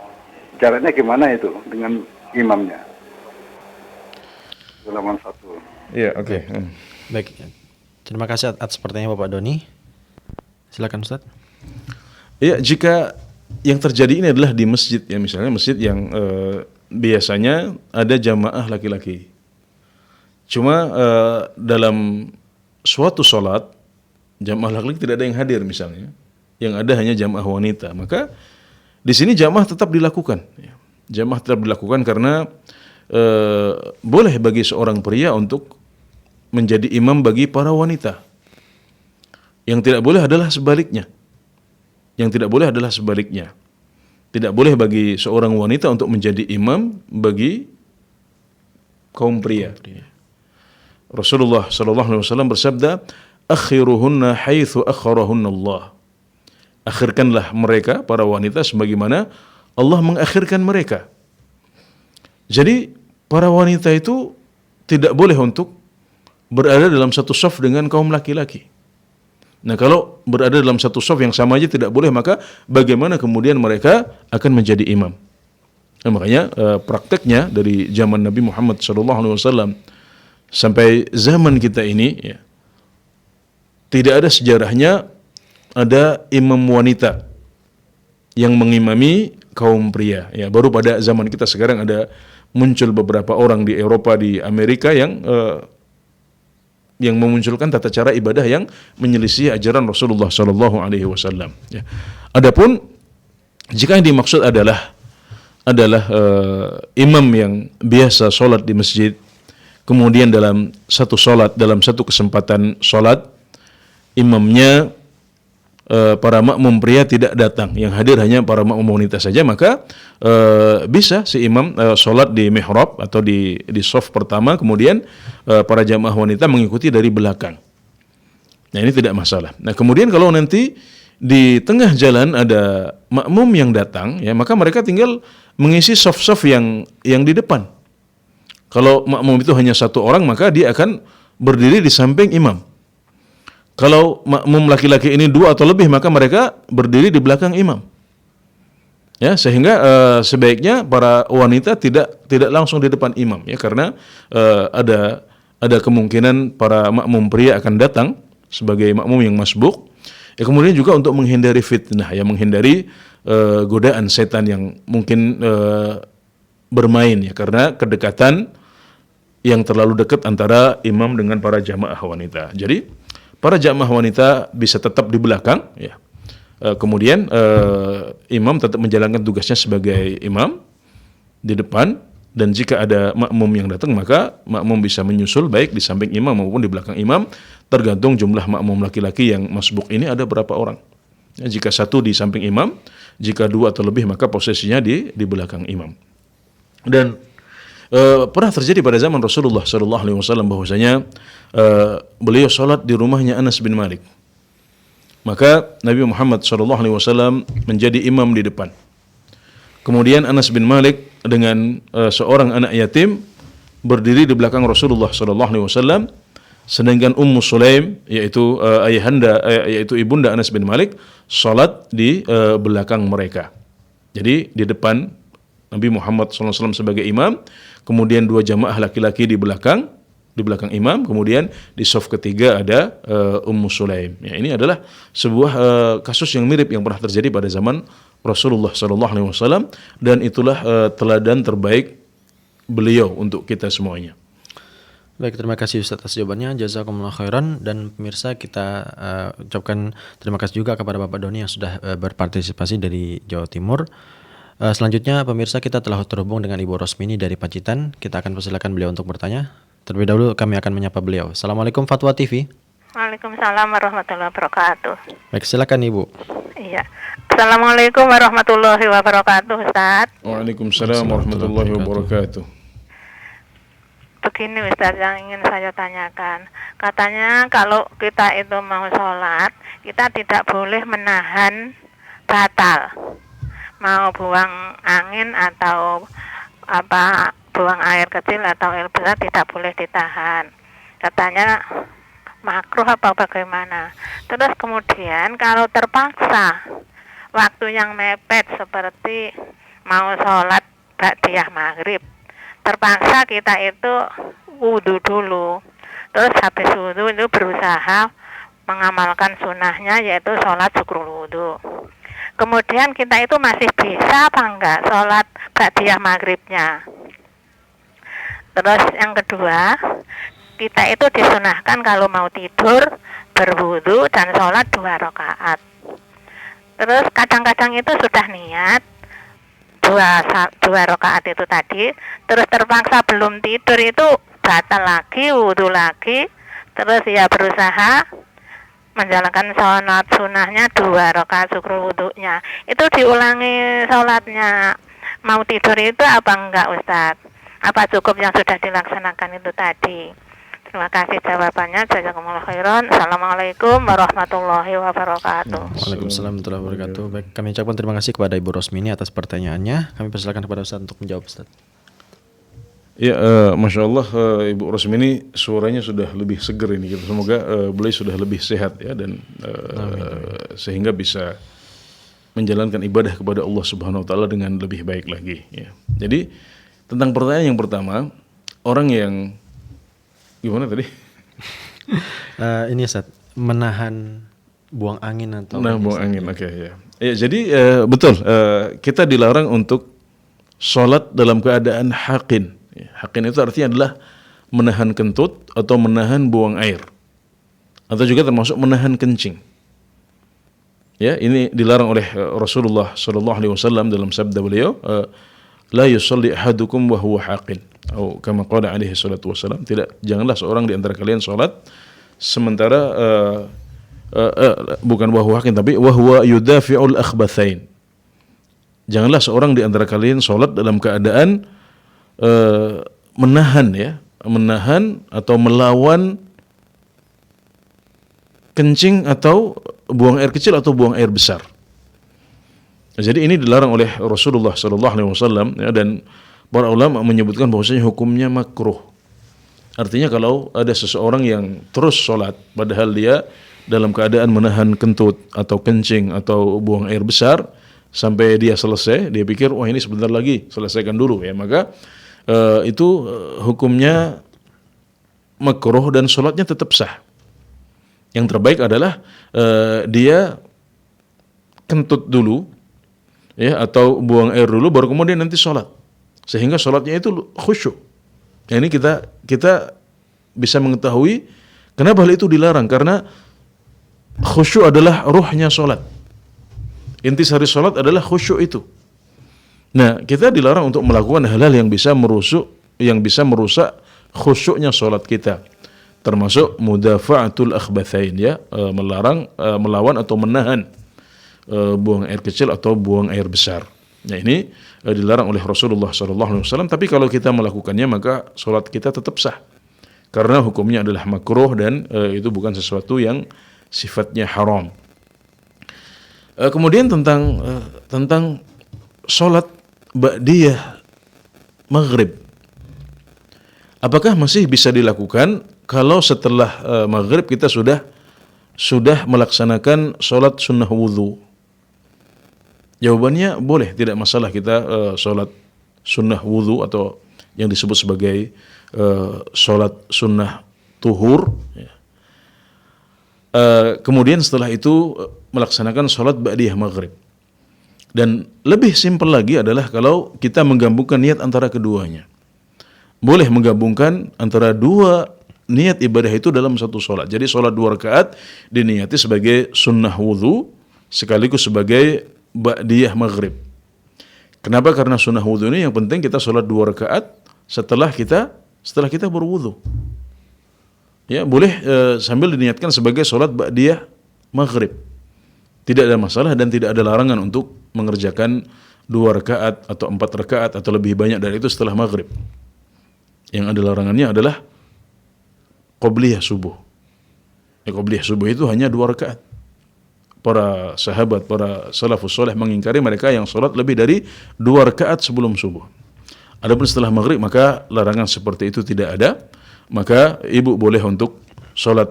jaraknya gimana itu dengan imamnya? lawan 1. Iya, oke. Baik. Terima kasih atas pertanyaan Bapak Doni. Silakan Ustaz. Ya, jika yang terjadi ini adalah di masjid ya, misalnya masjid yang biasanya ada jamaah laki-laki. Cuma dalam suatu sholat jamaah laki-laki tidak ada yang hadir misalnya, yang ada hanya jamaah wanita. Maka di sini jamaah tetap dilakukan. Ya. Jamaah tetap dilakukan karena boleh bagi seorang pria untuk menjadi imam bagi para wanita. Yang tidak boleh adalah sebaliknya. Yang tidak boleh adalah sebaliknya. Tidak boleh bagi seorang wanita untuk menjadi imam bagi kaum pria. Rasulullah sallallahu alaihi wasallam bersabda, "Akhiruhunna haitsu akharahunna Allah." Akhirkanlah mereka para wanita sebagaimana Allah mengakhirkan mereka. Jadi para wanita itu tidak boleh untuk berada dalam satu shaf dengan kaum laki-laki. Nah, kalau berada dalam satu shaf yang sama aja tidak boleh, maka bagaimana kemudian mereka akan menjadi imam? Nah, makanya prakteknya dari zaman Nabi Muhammad SAW sampai zaman kita ini, ya, tidak ada sejarahnya ada imam wanita yang mengimami kaum pria. Ya, baru pada zaman kita sekarang ada muncul beberapa orang di Eropa, di Amerika yang memunculkan tata cara ibadah yang menyelisih ajaran Rasulullah Sallallahu Alaihi Wasallam. Ya. Adapun jika yang dimaksud adalah imam yang biasa sholat di masjid, kemudian dalam satu sholat, dalam satu kesempatan sholat, imamnya para makmum pria tidak datang, yang hadir hanya para makmum wanita saja, maka bisa si imam sholat di mihrab atau di shaf pertama, kemudian para jamaah wanita mengikuti dari belakang. Nah, ini tidak masalah. Nah, kemudian kalau nanti di tengah jalan ada makmum yang datang, ya, maka mereka tinggal mengisi shaf-shaf yang di depan. Kalau makmum itu hanya satu orang, maka dia akan berdiri di samping imam. Kalau makmum laki-laki ini 2 atau lebih, maka mereka berdiri di belakang imam. Ya, sehingga sebaiknya para wanita tidak langsung di depan imam, ya, karena ada kemungkinan para makmum pria akan datang sebagai makmum yang masbuk. Ya, kemudian juga untuk menghindari fitnah, ya, menghindari godaan setan yang mungkin bermain, ya, karena kedekatan yang terlalu dekat antara imam dengan para jamaah wanita. Jadi para jamaah wanita bisa tetap di belakang, ya. Kemudian imam tetap menjalankan tugasnya sebagai imam di depan, dan jika ada makmum yang datang, maka makmum bisa menyusul baik di samping imam maupun di belakang imam, tergantung jumlah makmum laki-laki yang masbuk ini ada berapa orang. Ya, jika 1 di samping imam, jika 2 atau lebih, maka posisinya di belakang imam. Dan pernah terjadi pada zaman Rasulullah SAW bahwasanya beliau sholat di rumahnya Anas bin Malik. Maka Nabi Muhammad SAW menjadi imam di depan. Kemudian Anas bin Malik dengan seorang anak yatim berdiri di belakang Rasulullah SAW, sedangkan Ummu Sulaim, yaitu yaitu ibunda Anas bin Malik, sholat di belakang mereka. Jadi di depan Nabi Muhammad SAW sebagai imam, kemudian 2 jamaah laki-laki di belakang imam, kemudian di shaf ketiga ada Ummu Sulaim. Ya, ini adalah sebuah kasus yang mirip yang pernah terjadi pada zaman Rasulullah SAW, dan itulah teladan terbaik beliau untuk kita semuanya. Baik, terima kasih Ustaz atas jawabannya, jazakumullah khairan. Dan pemirsa, kita ucapkan terima kasih juga kepada Bapak Doni yang sudah berpartisipasi dari Jawa Timur. Selanjutnya pemirsa, kita telah terhubung dengan Ibu Rosmini dari Pacitan. Kita akan persilakan beliau untuk bertanya. Terlebih dahulu kami akan menyapa beliau. Assalamualaikum Fatwa TV. Waalaikumsalam warahmatullahi wabarakatuh. Baik, silakan Ibu. Iya. Assalamualaikum warahmatullahi wabarakatuh, Ustaz. Waalaikumsalam warahmatullahi wabarakatuh. Begini Ustaz yang ingin saya tanyakan. Katanya kalau kita itu mau sholat, kita tidak boleh menahan batal. Mau buang angin atau buang air kecil atau air besar tidak boleh ditahan. Katanya makruh apa bagaimana. Terus kemudian kalau terpaksa waktu yang mepet seperti mau sholat ba'diyah maghrib, terpaksa kita itu wudhu dulu. Terus habis wudhu itu berusaha mengamalkan sunnahnya, yaitu sholat syukrul wudhu. Kemudian kita itu masih bisa apa enggak sholat ba'diyah maghribnya. Terus yang kedua, kita itu disunahkan kalau mau tidur berwudu dan sholat 2 rakaat. Terus kadang-kadang itu sudah niat 2 rakaat itu tadi, terus terpaksa belum tidur itu batal lagi, wudu lagi, terus ya berusaha menjalankan sholat sunnahnya 2 rakaat syukur wudunya. Itu diulangi sholatnya. Mau tidur itu apa enggak, Ustadz? Apa cukup yang sudah dilaksanakan itu tadi? Terima kasih jawabannya. Jazakumullah khairan. Assalamualaikum warahmatullahi wabarakatuh. Waalaikumsalam warahmatullahi wabarakatuh. Baik, kami ucapkan terima kasih kepada Ibu Rosmini atas pertanyaannya. Kami persilakan kepada Ustaz untuk menjawab, Ustaz. Ya, Masya Allah, Ibu Rosmini suaranya sudah lebih seger ini. Semoga beliau sudah lebih sehat ya, dan sehingga bisa menjalankan ibadah kepada Allah Subhanahu Wa Taala dengan lebih baik lagi. Ya. Jadi tentang pertanyaan yang pertama, orang yang gimana tadi? Ini Ustaz, menahan buang angin atau buang angin, oke ya. Ya, jadi betul, kita dilarang untuk sholat dalam keadaan hakin. Hakin itu artinya adalah menahan kentut atau menahan buang air, atau juga termasuk menahan kencing. Ya, ini dilarang oleh Rasulullah Sallallahu Alaihi Wasallam dalam sabda beliau, la yusalli ahadukum wa huwa haqin, atau kama qala alaihi salatu wasallam, janganlah seorang di antara kalian salat sementara bukan wa huwa haqin, tapi wa huwa yudafi'ul akhbathain. Janganlah seorang di antara kalian salat dalam keadaan menahan atau melawan kencing atau buang air kecil atau buang air besar. Jadi ini dilarang oleh Rasulullah Sallallahu Alaihi Wasallam, ya, dan para ulama menyebutkan bahwasanya hukumnya makruh. Artinya kalau ada seseorang yang terus sholat padahal dia dalam keadaan menahan kentut atau kencing atau buang air besar sampai dia selesai, dia pikir wah ini sebentar lagi, selesaikan dulu ya, maka itu hukumnya makruh dan sholatnya tetap sah. Yang terbaik adalah dia kentut dulu ya, atau buang air dulu baru kemudian nanti sholat, sehingga sholatnya itu khusyuk. Nah, ini kita bisa mengetahui kenapa hal itu dilarang, karena khusyuk adalah ruhnya sholat. Intisari sholat adalah khusyuk itu. Nah, kita dilarang untuk melakukan hal-hal yang bisa merusak khusyuknya sholat kita, termasuk mudafa'atul akhbathain, ya, melawan atau menahan buang air kecil atau buang air besar. Nah, ini dilarang oleh Rasulullah SAW. Tapi kalau kita melakukannya maka sholat kita tetap sah, karena hukumnya adalah makruh dan itu bukan sesuatu yang sifatnya haram. Kemudian tentang sholat ba'diyah maghrib, apakah masih bisa dilakukan kalau setelah maghrib kita sudah melaksanakan sholat sunnah wudhu? Jawabannya boleh, tidak masalah kita sholat sunnah wudhu atau yang disebut sebagai sholat sunnah tuhur, ya. Kemudian setelah itu melaksanakan sholat ba'diyah maghrib. Dan lebih simpel lagi adalah kalau kita menggabungkan niat antara keduanya. Boleh menggabungkan antara dua niat ibadah itu dalam satu sholat. Jadi sholat 2 rakaat diniati sebagai sunnah wudhu sekaligus sebagai ba'diyah maghrib. Kenapa? Karena sunnah wudhu ini yang penting kita sholat 2 rakaat setelah kita berwudhu. Ya, boleh sambil diniatkan sebagai sholat ba'diyah maghrib. Tidak ada masalah dan tidak ada larangan untuk mengerjakan 2 rakaat atau 4 rakaat atau lebih banyak dari itu setelah maghrib. Yang ada larangannya adalah qobliyah subuh. Qobliyah subuh itu hanya 2 rakaat. Para sahabat, para salafus soleh mengingkari mereka yang sholat lebih dari 2 rakaat sebelum subuh. Adapun setelah maghrib maka larangan seperti itu tidak ada. Maka ibu boleh untuk sholat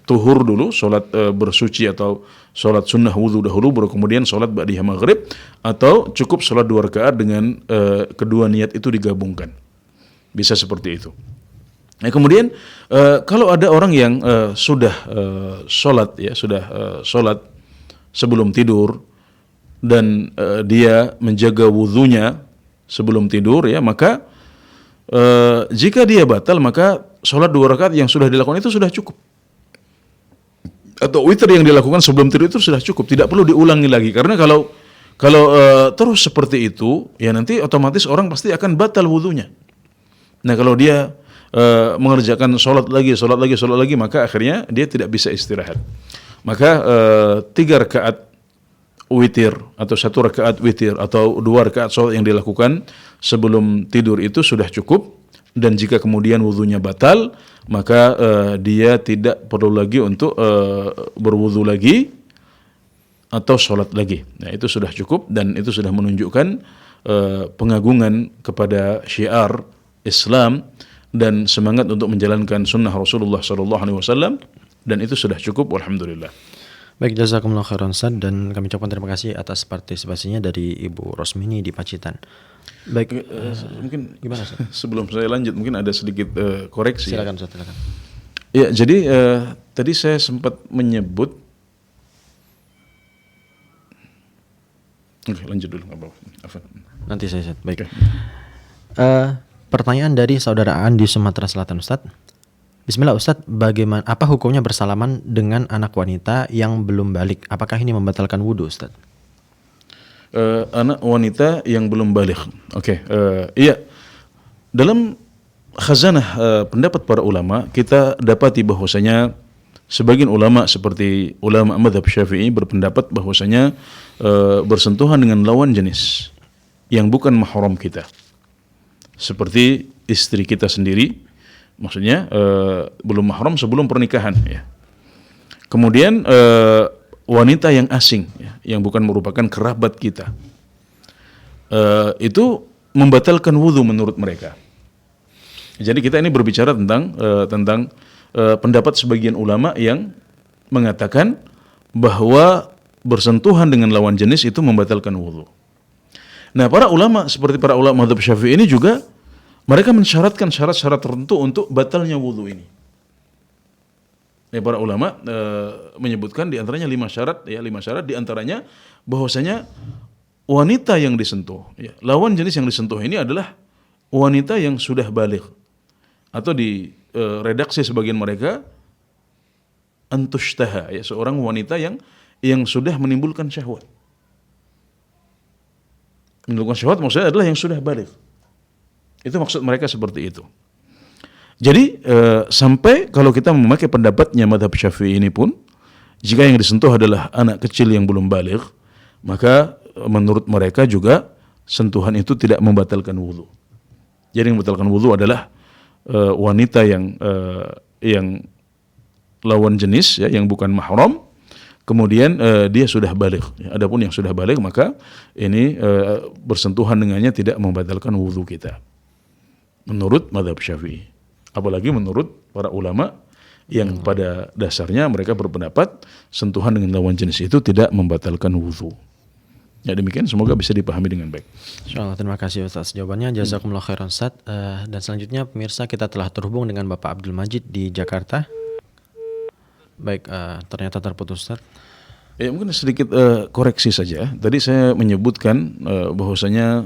tuhur dulu, sholat bersuci atau sholat sunnah wudhu dahulu, baru kemudian sholat ba'diyah maghrib, atau cukup sholat 2 rakaat dengan kedua niat itu digabungkan. Bisa seperti itu. Nah, kemudian kalau ada orang yang sudah sholat ya, sholat sebelum tidur dan dia menjaga wudhunya sebelum tidur ya, maka jika dia batal maka sholat 2 rakaat yang sudah dilakukan itu sudah cukup. Atau witir yang dilakukan sebelum tidur itu sudah cukup, tidak perlu diulangi lagi. Karena kalau terus seperti itu ya nanti otomatis orang pasti akan batal wudhunya. Nah kalau dia mengerjakan sholat lagi, maka akhirnya dia tidak bisa istirahat. Maka 3 rakaat witir atau 1 rakaat witir atau 2 rakaat sholat yang dilakukan sebelum tidur itu sudah cukup. Dan jika kemudian wudhunya batal, maka dia tidak perlu lagi untuk berwudhu lagi atau sholat lagi. Nah itu sudah cukup dan itu sudah menunjukkan pengagungan kepada syiar Islam dan semangat untuk menjalankan sunnah Rasulullah SAW, dan itu sudah cukup, alhamdulillah. Baik, jazakumullah khairan Ustaz, dan kami ucapkan terima kasih atas partisipasinya dari Ibu Rosmini di Pacitan. Baik, mungkin gimana Ustaz? Sebelum saya lanjut mungkin ada sedikit koreksi. Silakan Ustaz, silakan. Ya, jadi tadi saya sempat menyebut. Oke, lanjut dulu, nggak apa-apa. Nanti saya Ustaz. Baik. Pertanyaan dari saudara Aan di Sumatera Selatan, Ustadz. Bismillah Ustadz, apa hukumnya bersalaman dengan anak wanita yang belum balik? Apakah ini membatalkan wudhu, Ustadz? Anak wanita yang belum balik. Oke, iya. Dalam khazanah pendapat para ulama, kita dapati bahwasanya sebagian ulama seperti ulama mazhab Syafi'i berpendapat bahwasanya bersentuhan dengan lawan jenis yang bukan mahram kita, seperti istri kita sendiri, maksudnya belum mahram sebelum pernikahan ya. Kemudian wanita yang asing ya, yang bukan merupakan kerabat kita, itu membatalkan wudhu menurut mereka. Jadi kita ini berbicara tentang pendapat sebagian ulama yang mengatakan bahwa bersentuhan dengan lawan jenis itu membatalkan wudhu. Nah, para ulama seperti para ulama mazhab Syafi'i ini juga mereka mensyaratkan syarat-syarat tertentu untuk batalnya wudhu ini. Ya, para ulama menyebutkan di antaranya 5 syarat, ya 5 syarat di antaranya bahwasanya wanita yang disentuh, ya, lawan jenis yang disentuh ini adalah wanita yang sudah baligh, atau di redaksi sebagian mereka antushtaha, ya, seorang wanita yang sudah menimbulkan syahwat. Menimbulkan syahwat maksudnya adalah yang sudah baligh. Itu maksud mereka seperti itu. Jadi sampai kalau kita memakai pendapatnya mazhab Syafi'i ini pun, jika yang disentuh adalah anak kecil yang belum baligh, maka menurut mereka juga sentuhan itu tidak membatalkan wudhu. Jadi yang membatalkan wudhu adalah wanita yang lawan jenis, ya, yang bukan mahram, kemudian dia sudah baligh. Ya, adapun yang sudah baligh maka ini bersentuhan dengannya tidak membatalkan wudhu kita. Menurut mazhab Syafi'i. Apalagi menurut para ulama yang pada dasarnya mereka berpendapat sentuhan dengan lawan jenis itu tidak membatalkan wudhu. Ya, demikian, semoga bisa dipahami dengan baik. Insyaallah, terima kasih Ustaz jawabannya. Jazakumullah khairan Ustaz. Dan selanjutnya pemirsa, kita telah terhubung dengan Bapak Abdul Majid di Jakarta. Baik, ternyata terputus Ustaz. Ya, mungkin sedikit koreksi saja. Tadi saya menyebutkan bahwasanya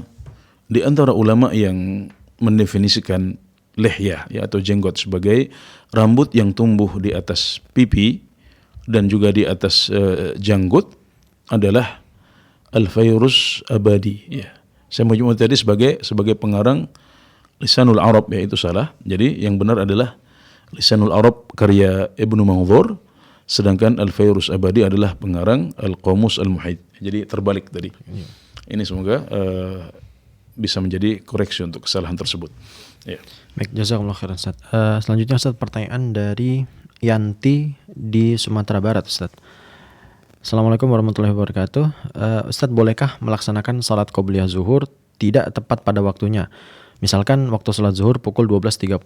di antara ulama yang mendefinisikan lihyah, ya, atau jenggot sebagai rambut yang tumbuh di atas pipi dan juga di atas janggut adalah Al-Fayruz Abadi, ya. Saya menyebut tadi sebagai pengarang Lisanul Arab, ya, itu salah. Jadi yang benar adalah Lisanul Arab karya Ibnu Manzur, sedangkan Al-Fayruz Abadi adalah pengarang Al-Qamus Al-Muhit. Jadi terbalik tadi. Ini semoga bisa menjadi koreksi untuk kesalahan tersebut. Ya. Baik, jazakumullah khairan Ustaz. Selanjutnya Ustaz, pertanyaan dari Yanti di Sumatera Barat, Ustaz. Assalamualaikum warahmatullahi wabarakatuh. Ustaz, bolehkah melaksanakan salat qobliyah zuhur tidak tepat pada waktunya? Misalkan waktu salat zuhur pukul 12.30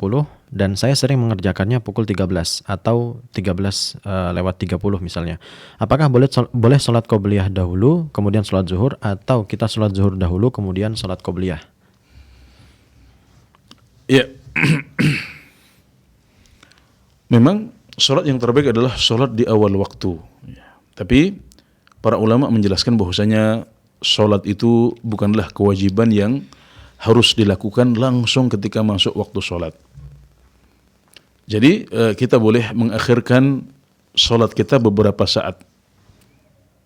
dan saya sering mengerjakannya pukul 13 atau 13:30 misalnya. Apakah boleh salat qobliyah dahulu kemudian salat zuhur, atau kita salat zuhur dahulu kemudian salat qobliyah? Ya, memang sholat yang terbaik adalah sholat di awal waktu. Tapi para ulama menjelaskan bahwasanya sholat itu bukanlah kewajiban yang harus dilakukan langsung ketika masuk waktu sholat. Jadi kita boleh mengakhirkan sholat kita beberapa saat.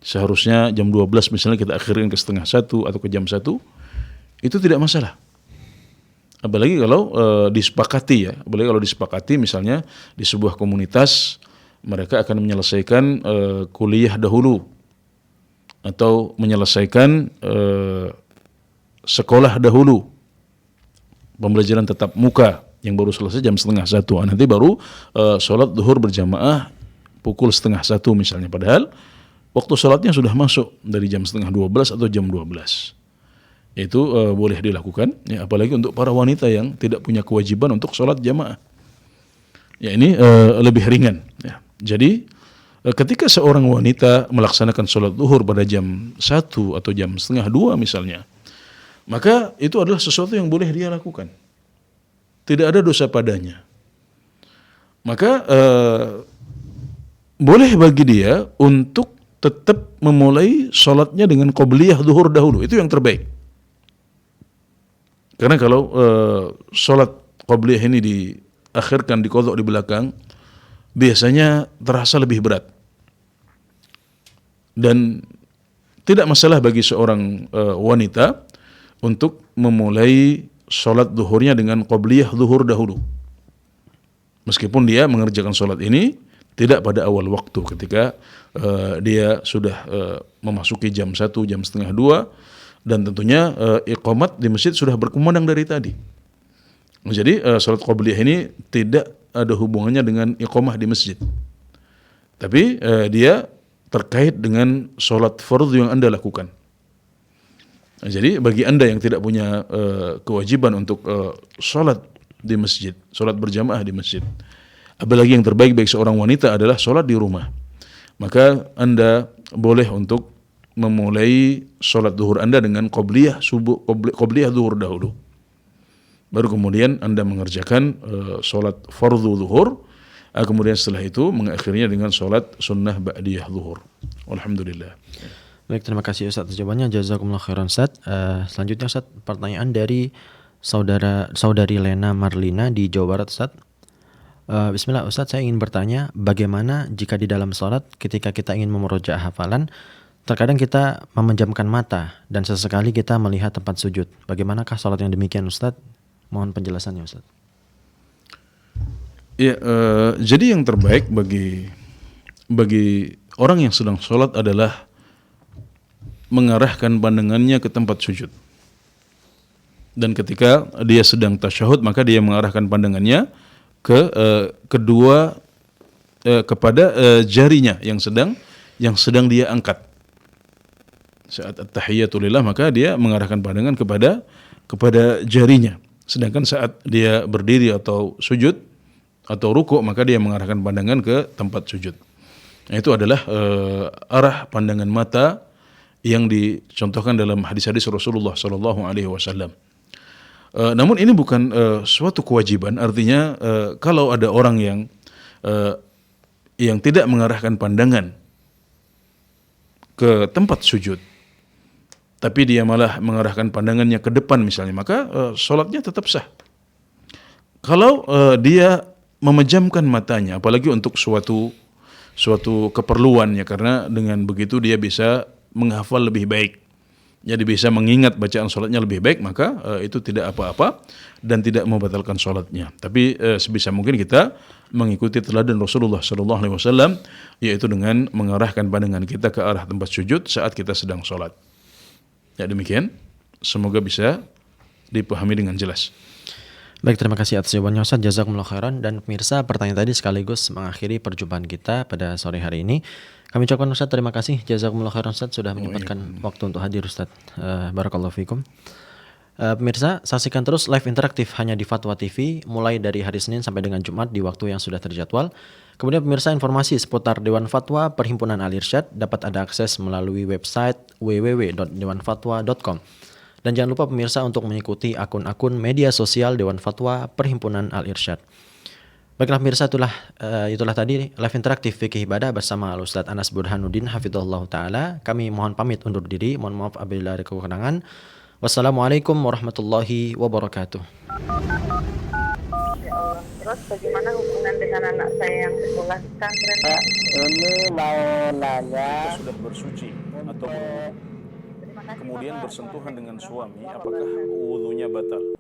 Seharusnya jam 12 misalnya kita akhirin ke setengah 1 atau ke jam 1, itu tidak masalah. Apalagi kalau disepakati ya, apalagi kalau disepakati misalnya di sebuah komunitas mereka akan menyelesaikan kuliah dahulu atau menyelesaikan sekolah dahulu, pembelajaran tatap muka yang baru selesai jam setengah 1, nanti baru sholat duhur berjamaah pukul setengah 1 misalnya, padahal waktu sholatnya sudah masuk dari jam setengah 12 atau jam 12. Itu boleh dilakukan, ya, apalagi untuk para wanita yang tidak punya kewajiban untuk sholat jamaah. Ya, ini lebih ringan. Ya. Jadi ketika seorang wanita melaksanakan sholat zuhur pada jam 1 atau jam setengah 2 misalnya, maka itu adalah sesuatu yang boleh dia lakukan. Tidak ada dosa padanya. Maka boleh bagi dia untuk tetap memulai sholatnya dengan qobliyah zuhur dahulu. Itu yang terbaik. Karena kalau sholat qobliyah ini diakhirkan, diqadha di belakang, biasanya terasa lebih berat. Dan tidak masalah bagi seorang wanita untuk memulai sholat zuhurnya dengan qobliyah zuhur dahulu. Meskipun dia mengerjakan sholat ini tidak pada awal waktu ketika dia sudah memasuki jam 1, jam setengah 2, dan tentunya iqamat di masjid sudah berkumandang dari tadi. Jadi salat qobliyah ini tidak ada hubungannya dengan iqamah di masjid. Tapi dia terkait dengan salat fardhu yang Anda lakukan. Jadi bagi Anda yang tidak punya kewajiban untuk salat di masjid, salat berjamaah di masjid, apalagi yang terbaik bagi seorang wanita adalah salat di rumah, maka Anda boleh untuk memulai sholat zuhur Anda dengan qobliyah zuhur dahulu. Baru kemudian Anda mengerjakan sholat fardhu zuhur, kemudian setelah itu mengakhirinya dengan sholat sunnah ba'diyah zuhur. Alhamdulillah. Baik, terima kasih Ustaz atas jawabannya. Jazakumullah khairan Ustaz. Selanjutnya Ustaz, pertanyaan dari saudari Lena Marlina di Jawa Barat Ustaz. Bismillah Ustaz, saya ingin bertanya, bagaimana jika di dalam sholat ketika kita ingin memurojaah hafalan, terkadang kita memejamkan mata dan sesekali kita melihat tempat sujud. Bagaimanakah sholat yang demikian Ustaz? Mohon penjelasannya Ustaz. Ya, jadi yang terbaik bagi orang yang sedang sholat adalah mengarahkan pandangannya ke tempat sujud. Dan ketika dia sedang tasyahud, maka dia mengarahkan pandangannya ke kepada jarinya yang sedang dia angkat. Saat at-tahiyatu lillah, maka dia mengarahkan pandangan kepada jarinya. Sedangkan saat dia berdiri atau sujud atau ruku', maka dia mengarahkan pandangan ke tempat sujud. Nah, itu adalah arah pandangan mata yang dicontohkan dalam hadis-hadis Rasulullah SAW. Namun ini bukan suatu kewajiban. Artinya kalau ada orang yang tidak mengarahkan pandangan ke tempat sujud, tapi dia malah mengarahkan pandangannya ke depan misalnya, maka sholatnya tetap sah. Kalau dia memejamkan matanya, apalagi untuk suatu keperluannya, karena dengan begitu dia bisa menghafal lebih baik, jadi bisa mengingat bacaan sholatnya lebih baik, maka itu tidak apa-apa dan tidak membatalkan sholatnya. Tapi sebisa mungkin kita mengikuti teladan Rasulullah SAW, yaitu dengan mengarahkan pandangan kita ke arah tempat sujud saat kita sedang sholat. Ya, demikian. Semoga bisa dipahami dengan jelas. Baik, terima kasih atas jawabannya Ustaz. Jazakumullah khairan. Dan pemirsa, pertanyaan tadi sekaligus mengakhiri perjumpaan kita pada sore hari ini. Kami ucapkan Ustaz terima kasih. Jazakumullah khairan Ustaz sudah menyempatkan waktu untuk hadir Ustaz. Barakallahu fikum. Pemirsa, saksikan terus live interaktif hanya di Fatwa TV mulai dari hari Senin sampai dengan Jumat di waktu yang sudah terjadwal. Kemudian pemirsa, informasi seputar Dewan Fatwa Perhimpunan Al Irsyad dapat Anda akses melalui website www.dewanfatwa.com. Dan jangan lupa pemirsa untuk mengikuti akun-akun media sosial Dewan Fatwa Perhimpunan Al-Irsyad. Baiklah pemirsa, itulah tadi live interaktif fikih ibadah bersama Al-Ustaz Anas Burhanuddin hafizahullah taala. Kami mohon pamit undur diri. Mohon maaf apabila ada kekurangan. Wassalamualaikum warahmatullahi wabarakatuh. Ya Allah. Terus bagaimana hubungan dengan anak saya yang sekolah di pesantren? Ini mau nanya. Sudah bersuci atau kemudian bersentuhan dengan suami, apakah wudhunya batal?